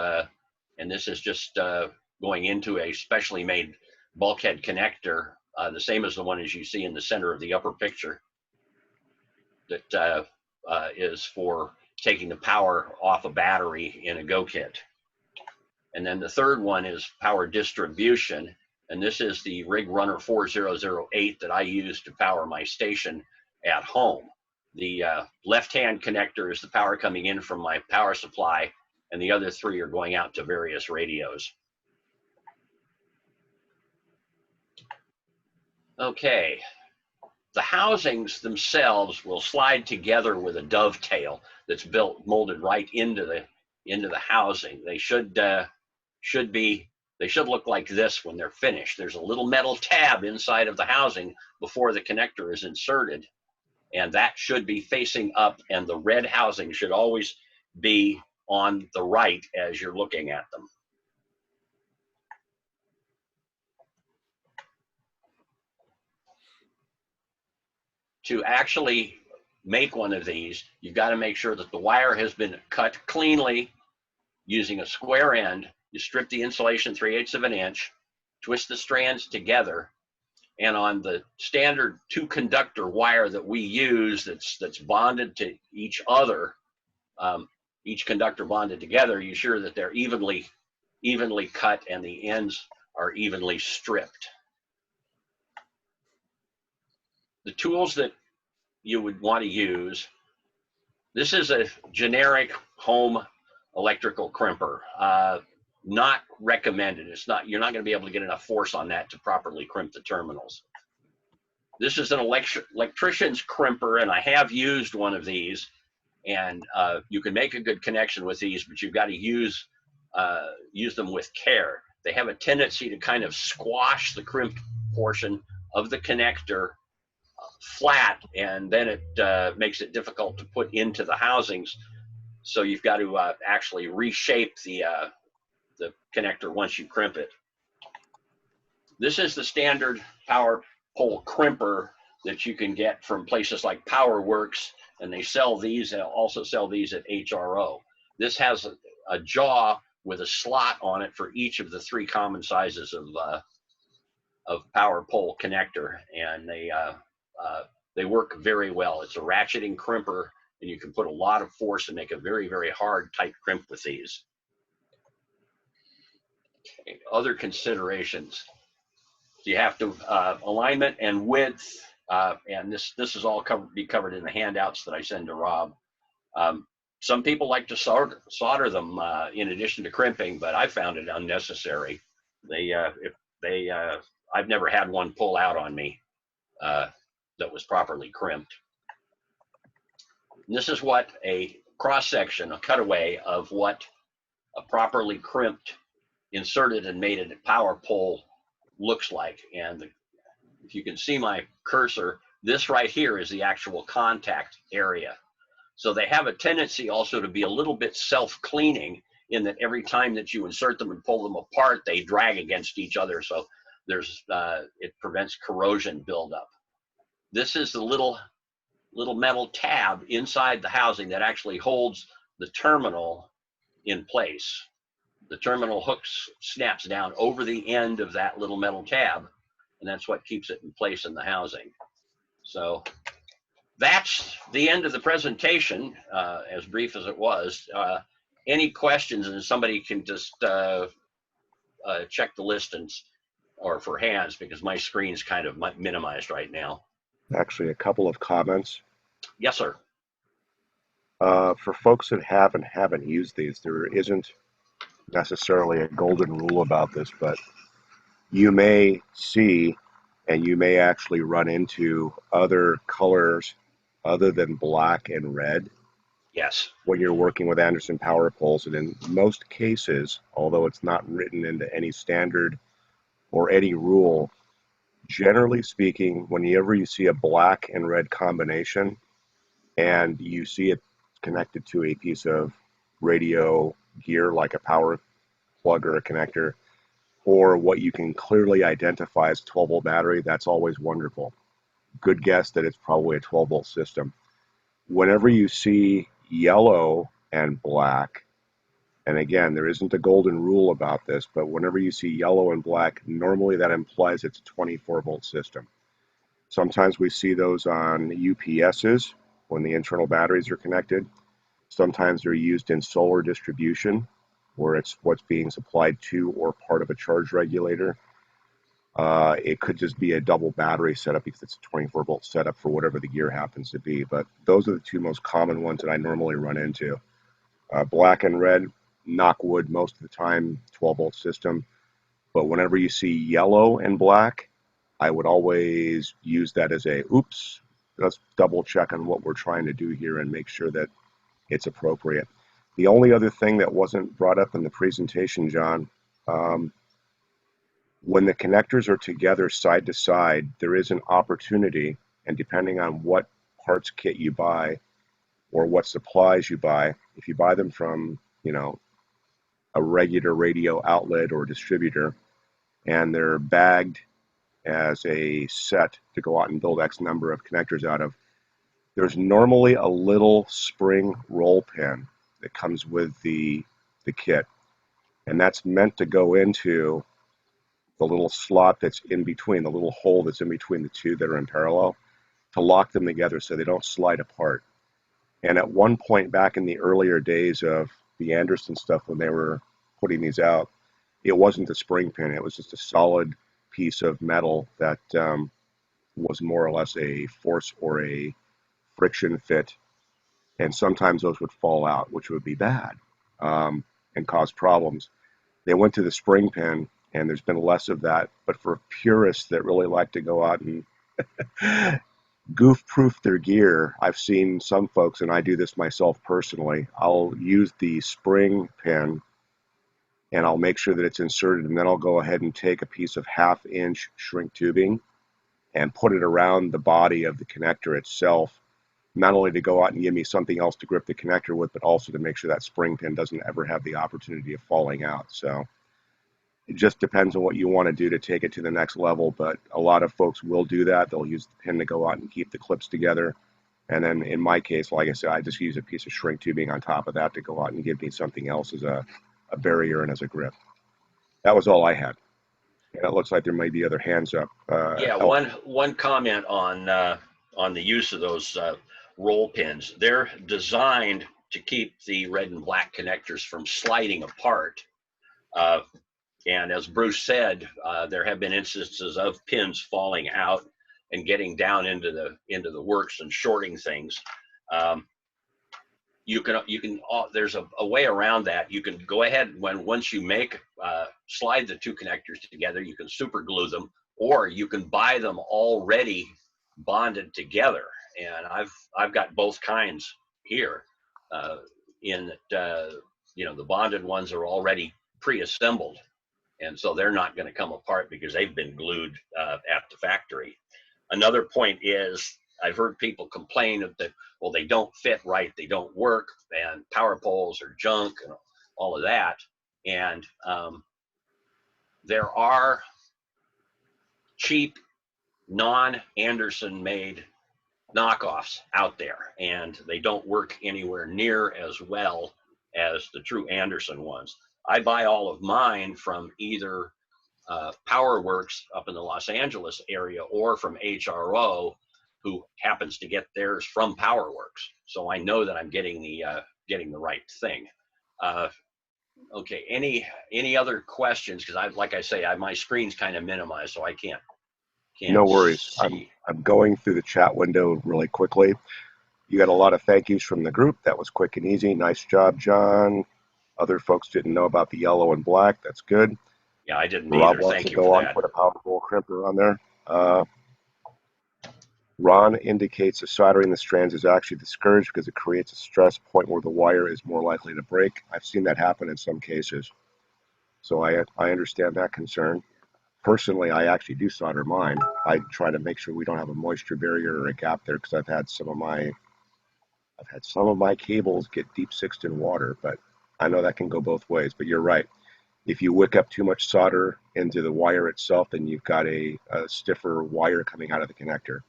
and this is just going into a specially made bulkhead connector, the same as the one as you see in the center of the upper picture, that is for taking the power off a battery in a Go kit. And then the third one is power distribution, and this is the Rig Runner 4008 that I use to power my station at home. The left-hand connector is the power coming in from my power supply, and the other three are going out to various radios. Okay, the housings themselves will slide together with a dovetail that's molded right into the housing. They should look like this when they're finished. There's a little metal tab inside of the housing before the connector is inserted, and that should be facing up, and the red housing should always be on the right as you're looking at them. To actually make one of these, you've got to make sure that the wire has been cut cleanly using a square end. You strip the insulation 3/8 of an inch, twist the strands together, and on the standard 2-conductor wire that we use that's bonded to each other, each conductor bonded together, you're sure that they're evenly cut and the ends are evenly stripped. The tools that you would want to use, this is a generic home electrical crimper. Not recommended. You're not going to be able to get enough force on that to properly crimp the terminals. This is an electrician's crimper, and I have used one of these, and you can make a good connection with these, but you've got to use them with care. They have a tendency to kind of squash the crimped portion of the connector flat, and then it makes it difficult to put into the housings. So you've got to actually reshape the connector once you crimp it. This is the standard power pole crimper that you can get from places like PowerWorks, and they sell these and also sell these at HRO. This has a jaw with a slot on it for each of the 3 common sizes of power pole connector, and they work very well. It's a ratcheting crimper, and you can put a lot of force and make a very, very hard, tight crimp with these. Okay, other considerations. You have to alignment and width, and this is all be covered in the handouts that I send to Rob. Some people like to solder them in addition to crimping, but I found it unnecessary. I've never had one pull out on me that was properly crimped. And this is what a cross section, a cutaway of what a properly crimped, inserted and mated power pole looks like. And if you can see my cursor, this right here is the actual contact area. So they have a tendency also to be a little bit self-cleaning, in that every time that you insert them and pull them apart, they drag against each other. So it prevents corrosion buildup. This is the little metal tab inside the housing that actually holds the terminal in place. The terminal snaps down over the end of that little metal tab, and that's what keeps it in place in the housing. So that's the end of the presentation, as brief as it was. Any questions, and somebody can just check the list or for hands, because my screen's kind of minimized right now. Actually, a couple of comments. Yes, sir. For folks that haven't used these, there isn't necessarily a golden rule about this, but you may see, and you may actually run into other colors other than black and red. Yes. When you're working with Anderson Powerpoles, and in most cases, although it's not written into any standard or any rule, generally speaking, whenever you see a black and red combination and you see it connected to a piece of radio gear like a power plug or a connector, or what you can clearly identify as a 12-volt battery, that's always wonderful. Good guess that it's probably a 12-volt system. Whenever you see yellow and black, and again, there isn't a golden rule about this, but whenever you see yellow and black, normally that implies it's a 24-volt system. Sometimes we see those on UPSs when the internal batteries are connected. Sometimes they're used in solar distribution, where it's what's being supplied to or part of a charge regulator. It could just be a double battery setup because it's a 24-volt setup for whatever the gear happens to be. But those are the two most common ones that I normally run into. Black and red, knock wood, most of the time 12-volt system. But whenever you see yellow and black, I would always use that as a, oops, let's double check on what we're trying to do here and make sure that it's appropriate. The only other thing that wasn't brought up in the presentation, John, when the connectors are together side to side, there is an opportunity, and depending on what parts kit you buy or what supplies you buy, if you buy them from, a regular radio outlet or distributor, and they're bagged as a set to go out and build X number of connectors out of, there's normally a little spring roll pin that comes with the kit, and that's meant to go into the little slot that's in between, the little hole that's in between the two that are in parallel, to lock them together so they don't slide apart. And at one point back in the earlier days of the Anderson stuff, when they were putting these out, it wasn't a spring pin. It was just a solid piece of metal that was more or less a force or a friction fit. And sometimes those would fall out, which would be bad and cause problems. They went to the spring pin, and there's been less of that. But for purists that really like to go out and goof-proof their gear, I've seen some folks, and I do this myself personally, I'll use the spring pin and I'll make sure that it's inserted, and then I'll go ahead and take a piece of 1/2-inch shrink tubing and put it around the body of the connector itself, not only to go out and give me something else to grip the connector with, but also to make sure that spring pin doesn't ever have the opportunity of falling out. So it just depends on what you want to do to take it to the next level, but a lot of folks will do that. They'll use the pin to go out and keep the clips together. And then in my case, like I said, I just use a piece of shrink tubing on top of that to go out and give me something else as a barrier and as a grip. That was all I had. And it looks like there might be other hands up. Yeah, one comment on the use of those roll pins. They're designed to keep the red and black connectors from sliding apart. And as Bruce said, there have been instances of pins falling out and getting down into the works and shorting things. You can there's a way around that. You can go ahead once you slide the two connectors together, you can super glue them, or you can buy them already bonded together. And I've got both kinds here. In that the bonded ones are already pre-assembled, and so they're not going to come apart because they've been glued at the factory. Another point is, I've heard people complain that, well, they don't fit right, they don't work, and power poles are junk and all of that. And there are cheap, non-Anderson made knockoffs out there, and they don't work anywhere near as well as the true Anderson ones. I buy all of mine from either PowerWorks up in the Los Angeles area or from HRO, who happens to get theirs from PowerWorks. So I know that I'm getting the right thing. Okay, any other questions? Because like I say, my screen's kind of minimized, so I can't No worries. see. I'm going through the chat window really quickly. You got a lot of thank yous from the group. That was quick and easy. Nice job, John. Other folks didn't know about the yellow and black. That's good. Yeah, I didn't Rob either. wants Thank to you go for on, that. put a power pole crimper on there. Ron indicates that soldering the strands is actually discouraged because it creates a stress point where the wire is more likely to break. I've seen that happen in some cases. So I understand that concern. Personally, I actually do solder mine. I try to make sure we don't have a moisture barrier or a gap there, because I've had some of my cables get deep sixed in water, but I know that can go both ways. But you're right. If you wick up too much solder into the wire itself, then you've got a stiffer wire coming out of the connector.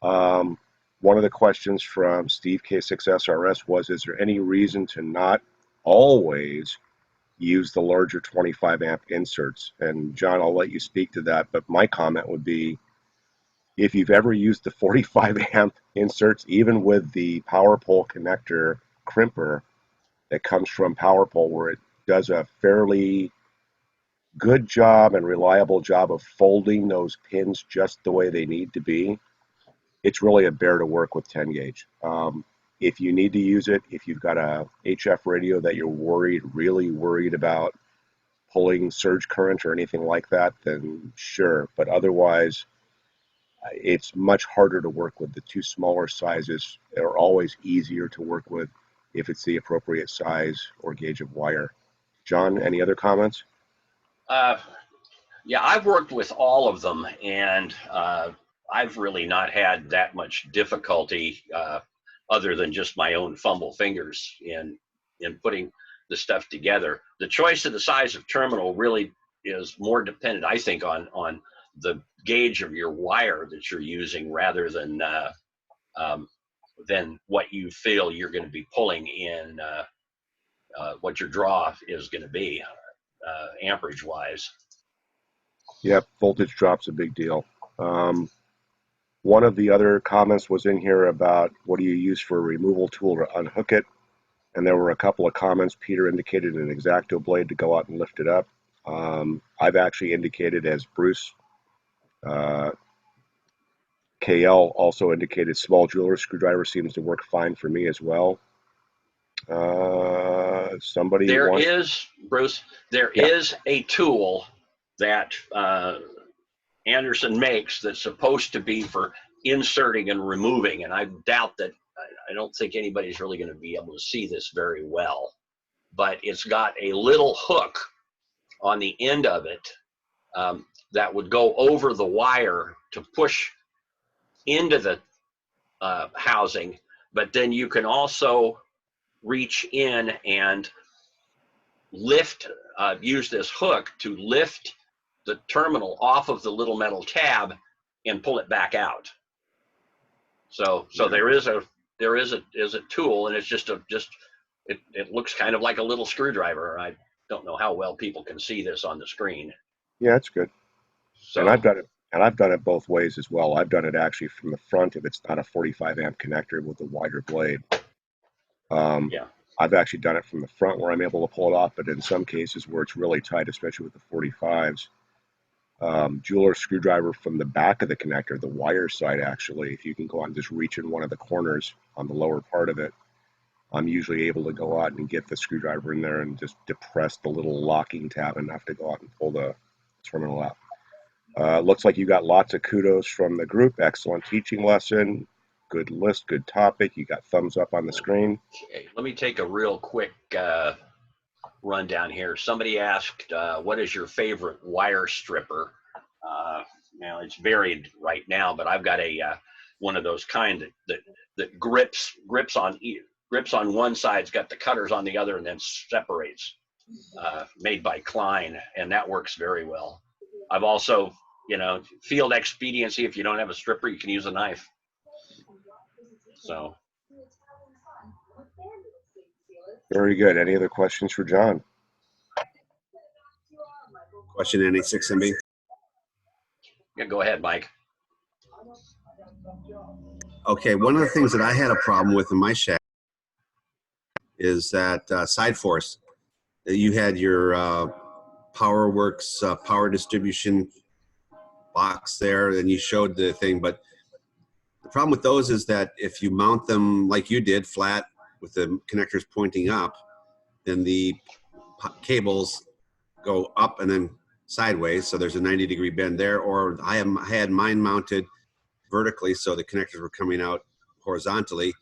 One one of the questions from Steve K6SRS was, is there any reason to not always use the larger 25 amp inserts? And John, I'll let you speak to that, but my comment would be, if you've ever used the 45 amp inserts, even with the power pole connector crimper that comes from PowerPole, where it does a fairly good job and reliable job of folding those pins just the way they need to be, it's really a bear to work with 10 gauge. If you need to use it, if you've got a HF radio that you're really worried about pulling surge current or anything like that, then sure. But otherwise, it's much harder to work with. The two smaller sizes are always easier to work with if it's the appropriate size or gauge of wire. John, any other comments? Yeah, I've worked with all of them, and I've really not had that much difficulty other than just my own fumble fingers in putting the stuff together. The choice of the size of terminal really is more dependent, I think, on the gauge of your wire that you're using rather than what you feel you're going to be pulling in, what your draw is going to be, amperage wise. Yep, voltage drop's a big deal. One of the other comments was in here about what do you use for a removal tool to unhook it, and there were a couple of comments. Peter indicated an X-Acto blade to go out and lift it up. I've actually indicated, as Bruce KL also indicated, small jeweler screwdriver seems to work fine for me as well. Somebody There wants... is, Bruce, there Yeah. is a tool that Anderson makes that's supposed to be for inserting and removing, and I doubt that, I don't think anybody's really going to be able to see this very well, but it's got a little hook on the end of it that would go over the wire to push into the housing, but then you can also reach in and lift, use this hook to lift the terminal off of the little metal tab and pull it back out. So there is a tool, and it's it looks kind of like a little screwdriver. I don't know how well people can see this on the screen. Yeah, it's good. So And I've done it both ways as well. I've done it actually from the front if it's not a 45 amp connector with a wider blade. yeah. I've actually done it from the front where I'm able to pull it off, but in some cases where it's really tight, especially with the 45s, jeweler screwdriver from the back of the connector, the wire side actually, if you can go out and just reach in one of the corners on the lower part of it, I'm usually able to go out and get the screwdriver in there and just depress the little locking tab enough to go out and pull the terminal out. Looks like you got lots of kudos from the group. Excellent teaching lesson. Good list, good topic. You got thumbs up on the screen. Okay, let me take a real quick rundown here. Somebody asked, what is your favorite wire stripper? Now it's varied right now, but I've got a one of those kind that grips on one side, it's got the cutters on the other, and then separates. Made by Klein, and that works very well. I've also, field expediency. If you don't have a stripper, you can use a knife. So. Very good. Any other questions for John? Question NA6MB. Yeah, go ahead, Mike. Okay, one of the things that I had a problem with in my shaft is that side force. You had your PowerWorks power distribution box there, and you showed the thing, but the problem with those is that if you mount them like you did, flat with the connectors pointing up, then the cables go up and then sideways, so there's a 90-degree bend there. Or I had mine mounted vertically, so the connectors were coming out horizontally,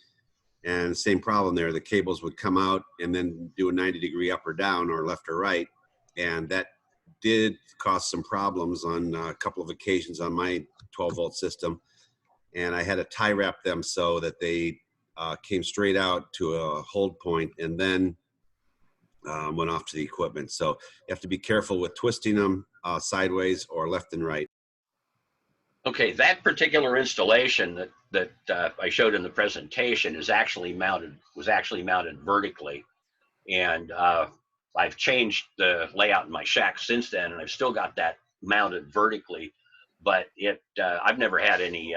and same problem there. The cables would come out and then do a 90-degree up or down or left or right, and that did cause some problems on a couple of occasions on my 12-volt system. And I had to tie wrap them so that they came straight out to a hold point and then went off to the equipment. So you have to be careful with twisting them sideways or left and right. Okay, that particular installation that I showed in the presentation was actually mounted vertically, and I've changed the layout in my shack since then, and I've still got that mounted vertically, but I've never had any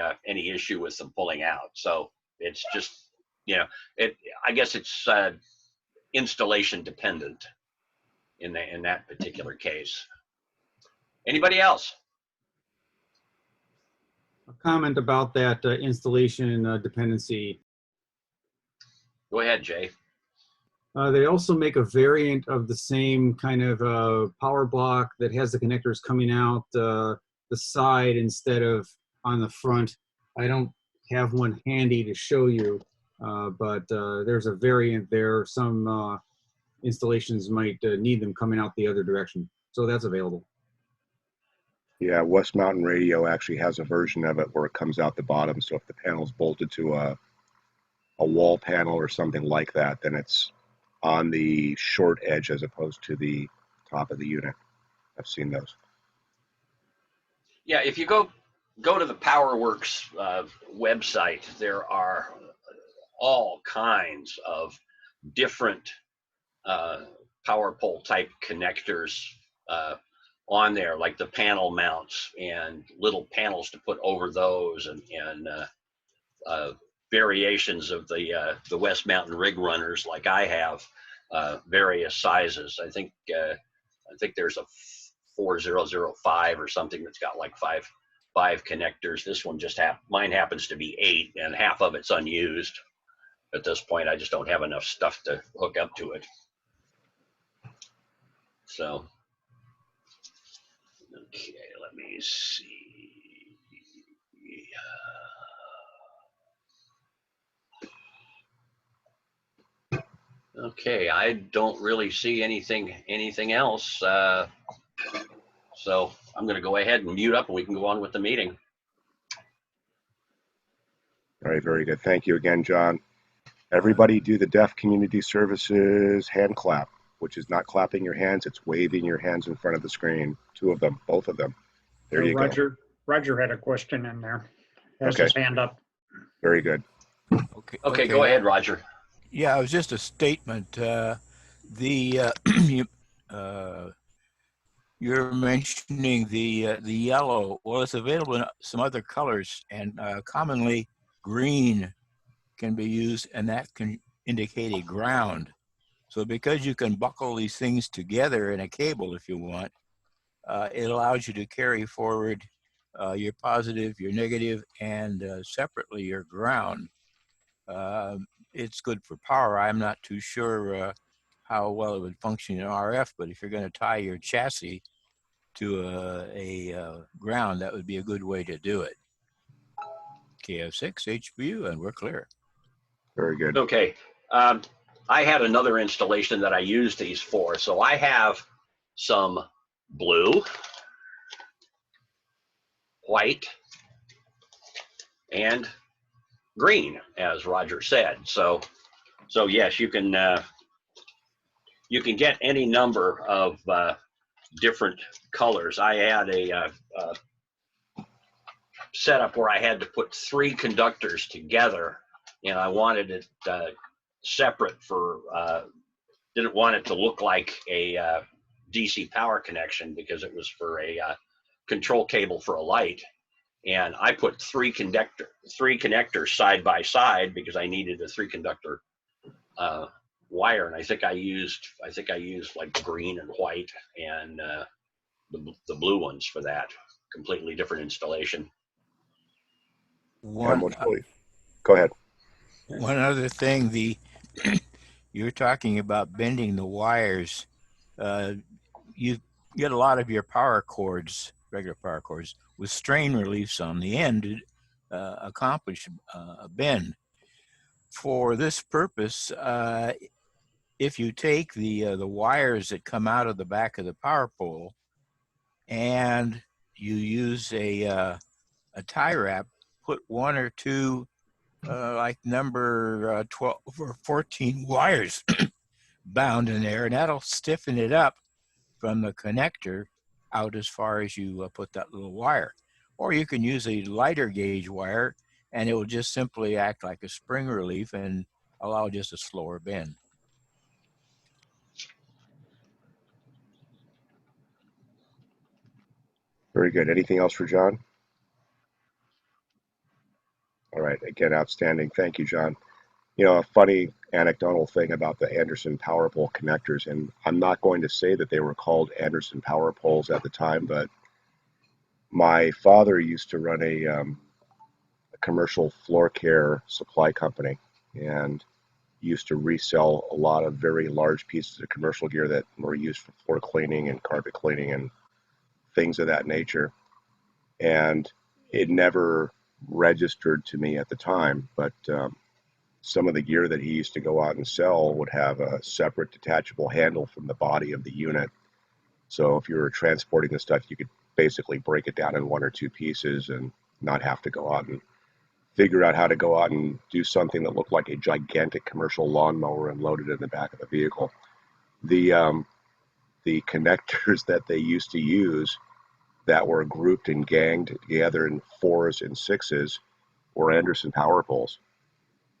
issue with them pulling out. So it's just, I guess it's installation dependent in that particular case. Anybody else? A comment about that installation dependency. Go ahead, Jay. They also make a variant of the same kind of power block that has the connectors coming out the side instead of on the front. I don't have one handy to show you, but there's a variant there. Some installations might need them coming out the other direction. So that's available. Yeah, West Mountain Radio actually has a version of it where it comes out the bottom. So if the panel's bolted to a wall panel or something like that, then it's on the short edge as opposed to the top of the unit. I've seen those. Yeah, if you go to the PowerWorks website, there are all kinds of different power pole type connectors on there, like the panel mounts and little panels to put over those, and variations of the West Mountain rig runners, like I have, various sizes. I think there's a 4005 or something that's got like five connectors. This one mine happens to be 8, and half of it's unused at this point. I just don't have enough stuff to hook up to it. So, okay, let me see. Okay, I don't really see anything else. So I'm going to go ahead and mute up, and we can go on with the meeting. All right, very good. Thank you again, John. Everybody do the Deaf Community Services hand clap, which is not clapping your hands, it's waving your hands in front of the screen. 2 of them, both of them. There you go. Roger had a question in there. Has Okay. his hand up. Very good. Okay, go ahead, Roger. Yeah, it was just a statement. You're mentioning the yellow. Well, it's available in some other colors, and commonly green can be used, and that can indicate a ground. So because you can buckle these things together in a cable if you want, it allows you to carry forward your positive, your negative, and separately your ground. It's good for power. I'm not too sure how well it would function in RF, but if you're going to tie your chassis to a ground, that would be a good way to do it. KF6 HBU, and we're clear. Very good. Okay. I had another installation that I used these for. So I have some blue, white, and green, as Roger said. So yes, you can get any number of different colors. I had a setup where I had to put 3 conductors together, and I wanted it separate for, didn't want it to look like a DC power connection because it was for a control cable for a light. And I put 3 connectors side by side because I needed a 3 conductor wire, and I think I used like the green and white and the blue ones for that. Completely different installation. One, go ahead. One other thing, you're talking about bending the wires. You get a lot of your power cords, regular power cords, with strain reliefs on the end to accomplish a bend. For this purpose, if you take the wires that come out of the back of the power pole and you use a tie wrap, put 1 or 2 like number 12 or 14 wires bound in there, and that'll stiffen it up from the connector out as far as you put that little wire. or you can use a lighter gauge wire and it will just simply act like a spring relief and allow just a slower bend. Very good. Anything else for John? All right. Again, outstanding. Thank you, John. You know, a funny anecdotal thing about the Anderson Powerpole connectors, and I'm not going to say that they were called Anderson Powerpoles at the time, but my father used to run a commercial floor care supply company and used to resell a lot of very large pieces of commercial gear that were used for floor cleaning and carpet cleaning and things of that nature. And it never registered to me at the time, but some of the gear that he used to go out and sell would have a separate detachable handle from the body of the unit. So if you were transporting the stuff, you could basically break it down in one or two pieces and not have to go out and figure out how to go out and do something that looked like a gigantic commercial lawnmower and load it in the back of the vehicle. The connectors that they used to use that were grouped and ganged together in 4s and 6s were Anderson Powerpoles.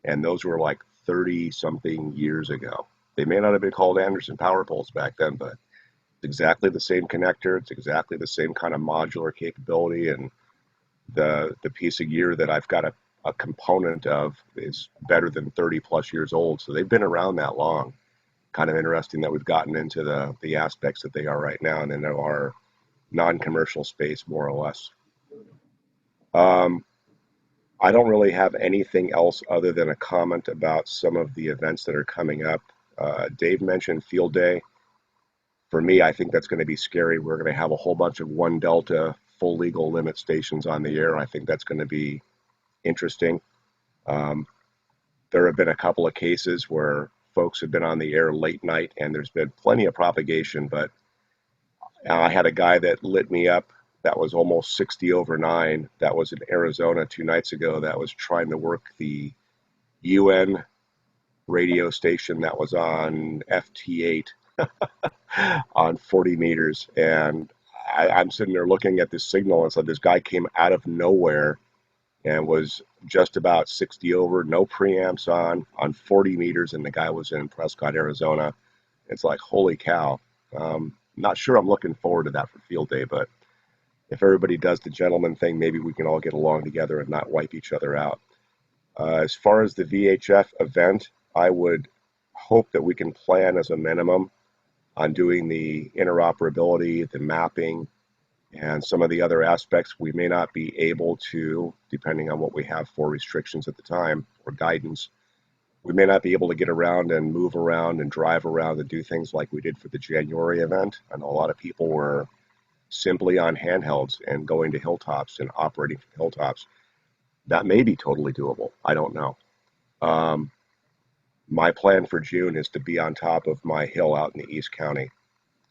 And those were like 30 something years ago. They may not have been called Anderson Powerpoles back then, but it's exactly the same connector. It's exactly the same kind of modular capability. And the piece of gear that I've got a component of is better than 30 plus years old. So they've been around that long. Kind of interesting that we've gotten into the aspects that they are right now and in our non-commercial space, more or less. I don't really have anything else other than a comment about some of the events that are coming up. Dave mentioned Field Day. For me, I think that's going to be scary. We're going to have a whole bunch of 1 Delta full legal limit stations on the air. I think that's going to be interesting. There have been a couple of cases where folks have been on the air late night and there's been plenty of propagation, but I had a guy that lit me up that was almost 60 over 9. That was in Arizona 2 nights ago. That was trying to work the UN radio station that was on FT8 on 40 meters. And I'm sitting there looking at this signal, and so this guy came out of nowhere and was just about 60 over, no preamps on 40 meters, and the guy was in Prescott, Arizona. It's like, holy cow. Not sure I'm looking forward to that for Field Day, but if everybody does the gentleman thing, maybe we can all get along together and not wipe each other out. As far as the VHF event, I would hope that we can plan as a minimum on doing the interoperability, the mapping, and some of the other aspects. We may not be able to, depending on what we have for restrictions at the time or guidance, we may not be able to get around and move around and drive around and do things like we did for the January event. I know a lot of people were simply on handhelds and going to hilltops and operating from hilltops. That may be totally doable. I don't know. My plan for June is to be on top of my hill out in the East County.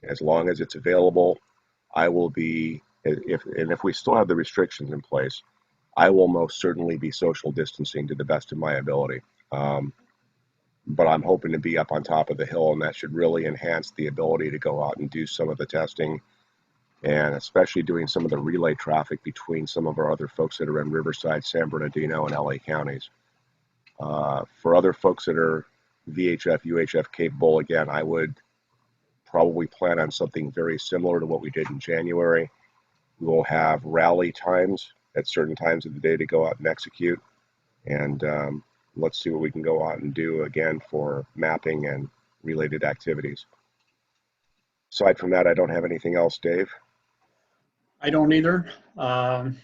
As long as it's available, I will be, if we still have the restrictions in place, I will most certainly be social distancing to the best of my ability. But I'm hoping to be up on top of the hill, and that should really enhance the ability to go out and do some of the testing, and especially doing some of the relay traffic between some of our other folks that are in Riverside, San Bernardino, and LA counties. For other folks that are VHF, UHF capable, again, I would probably plan on something very similar to what we did in January. We'll have rally times at certain times of the day to go out and execute. And let's see what we can go out and do again for mapping and related activities. Aside from that, I don't have anything else, Dave. I don't either. Rob,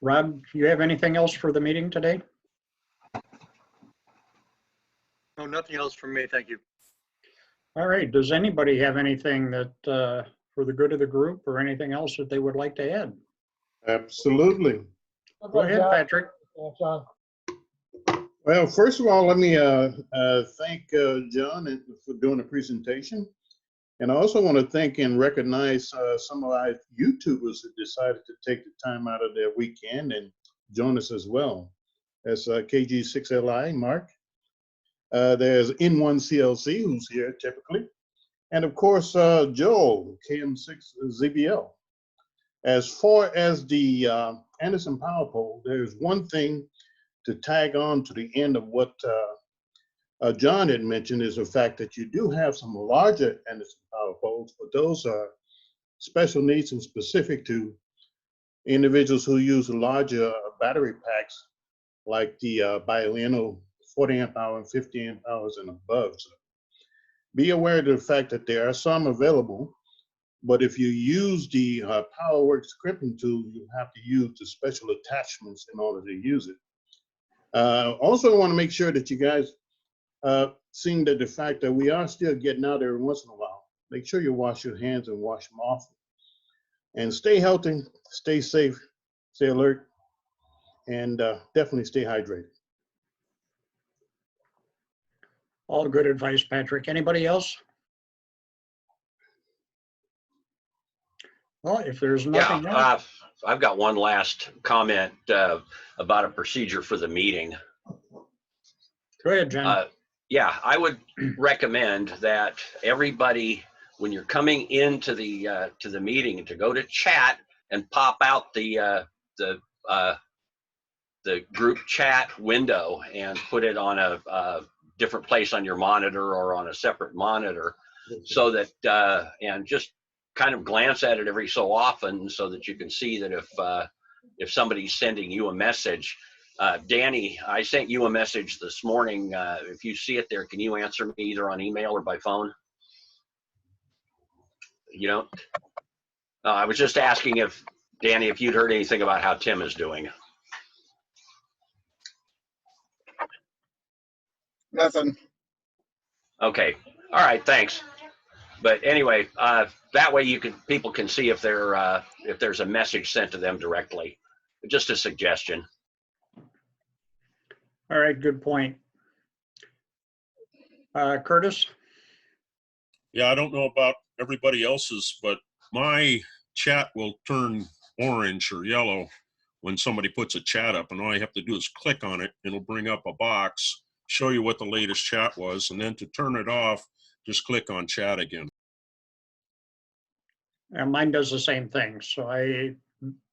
do you have anything else for the meeting today? No, nothing else from me. Thank you. All right. Does anybody have anything that for the good of the group or anything else that they would like to add? Absolutely. Go ahead, Patrick. Well, first of all, let me thank John for doing the presentation. And I also want to thank and recognize some of our YouTubers that decided to take the time out of their weekend and join us as well. That's KG6LI, Mark. There's N1CLC, who's here typically. And of course, Joel, KM6ZBL. As far as the Anderson Powerpole, there's one thing to tag on to the end of what John had mentioned, is the fact that you do have some larger Anderson Powerpoles, but those are special needs and specific to individuals who use larger battery packs, like the Biolino 40 amp hour and 50 amp hours and above. So be aware of the fact that there are some available, but if you use the PowerWorks scripting tool, you have to use the special attachments in order to use it. Also, I want to make sure that you guys seeing that the fact that we are still getting out every once in a while. Make sure you wash your hands and wash them often. And stay healthy, stay safe, stay alert, and definitely stay hydrated. All good advice, Patrick. Anybody else? Well, if there's nothing else. I've got one last comment about a procedure for the meeting. Go ahead, John. Yeah, I would recommend that everybody, when you're coming into the meeting, to go to chat and pop out the group chat window and put it on a different place on your monitor or on a separate monitor, so that and just kind of glance at it every so often, so that you can see that if somebody's sending you a message. Danny, I sent you a message this morning. If you see it there, can you answer me either on email or by phone? You don't? I was just asking if, Danny, if you'd heard anything about how Tim is doing. Nothing. Okay. All right. Thanks. But anyway, that way people can see if there's a message sent to them directly. Just a suggestion. All right, good point. Curtis? Yeah, I don't know about everybody else's, but my chat will turn orange or yellow when somebody puts a chat up, and all you have to do is click on it. It'll bring up a box, show you what the latest chat was, and then to turn it off, just click on chat again. And mine does the same thing. So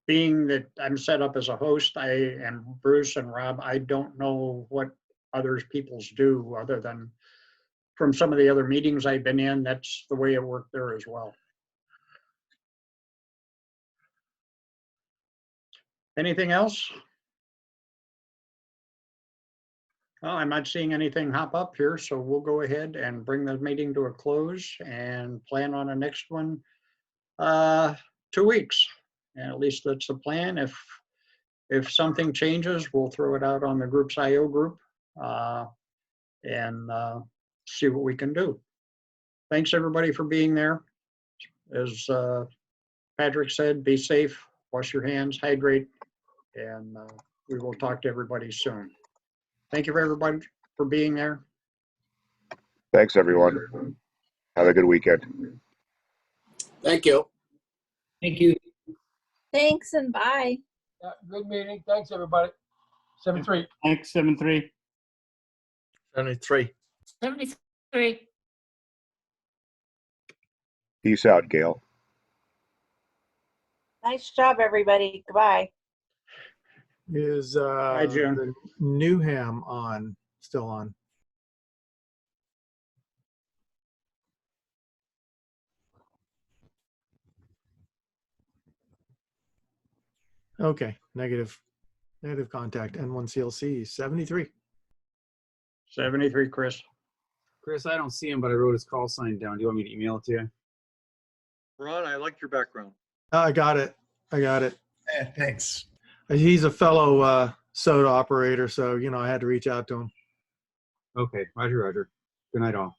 being that I'm set up as a host, and Bruce and Rob, I don't know what others people's do, other than from some of the other meetings I've been in, that's the way it worked there as well. Anything else? Well, I'm not seeing anything hop up here, so we'll go ahead and bring the meeting to a close and plan on a next one 2 weeks. And at least that's the plan. If something changes, we'll throw it out on the group's IO group and see what we can do. Thanks everybody for being there. As Patrick said, be safe, wash your hands, hydrate, and we will talk to everybody soon. Thank you for everybody for being there. Thanks, everyone. Have a good weekend. Thank you. Thank you. Thanks and bye. Yeah, good meeting. Thanks, everybody. 7-3. Thanks, 7-3. 73. 73. Peace out, Gail. Nice job, everybody. Goodbye. Is Hi, June. the Newham still on? Okay, negative contact. N1CLC 73. 73, Chris. Chris, I don't see him, but I wrote his call sign down. Do you want me to email it to you? Ron, I like your background. I got it. Thanks. He's a fellow soda operator, so I had to reach out to him. Okay, Roger. Good night, all.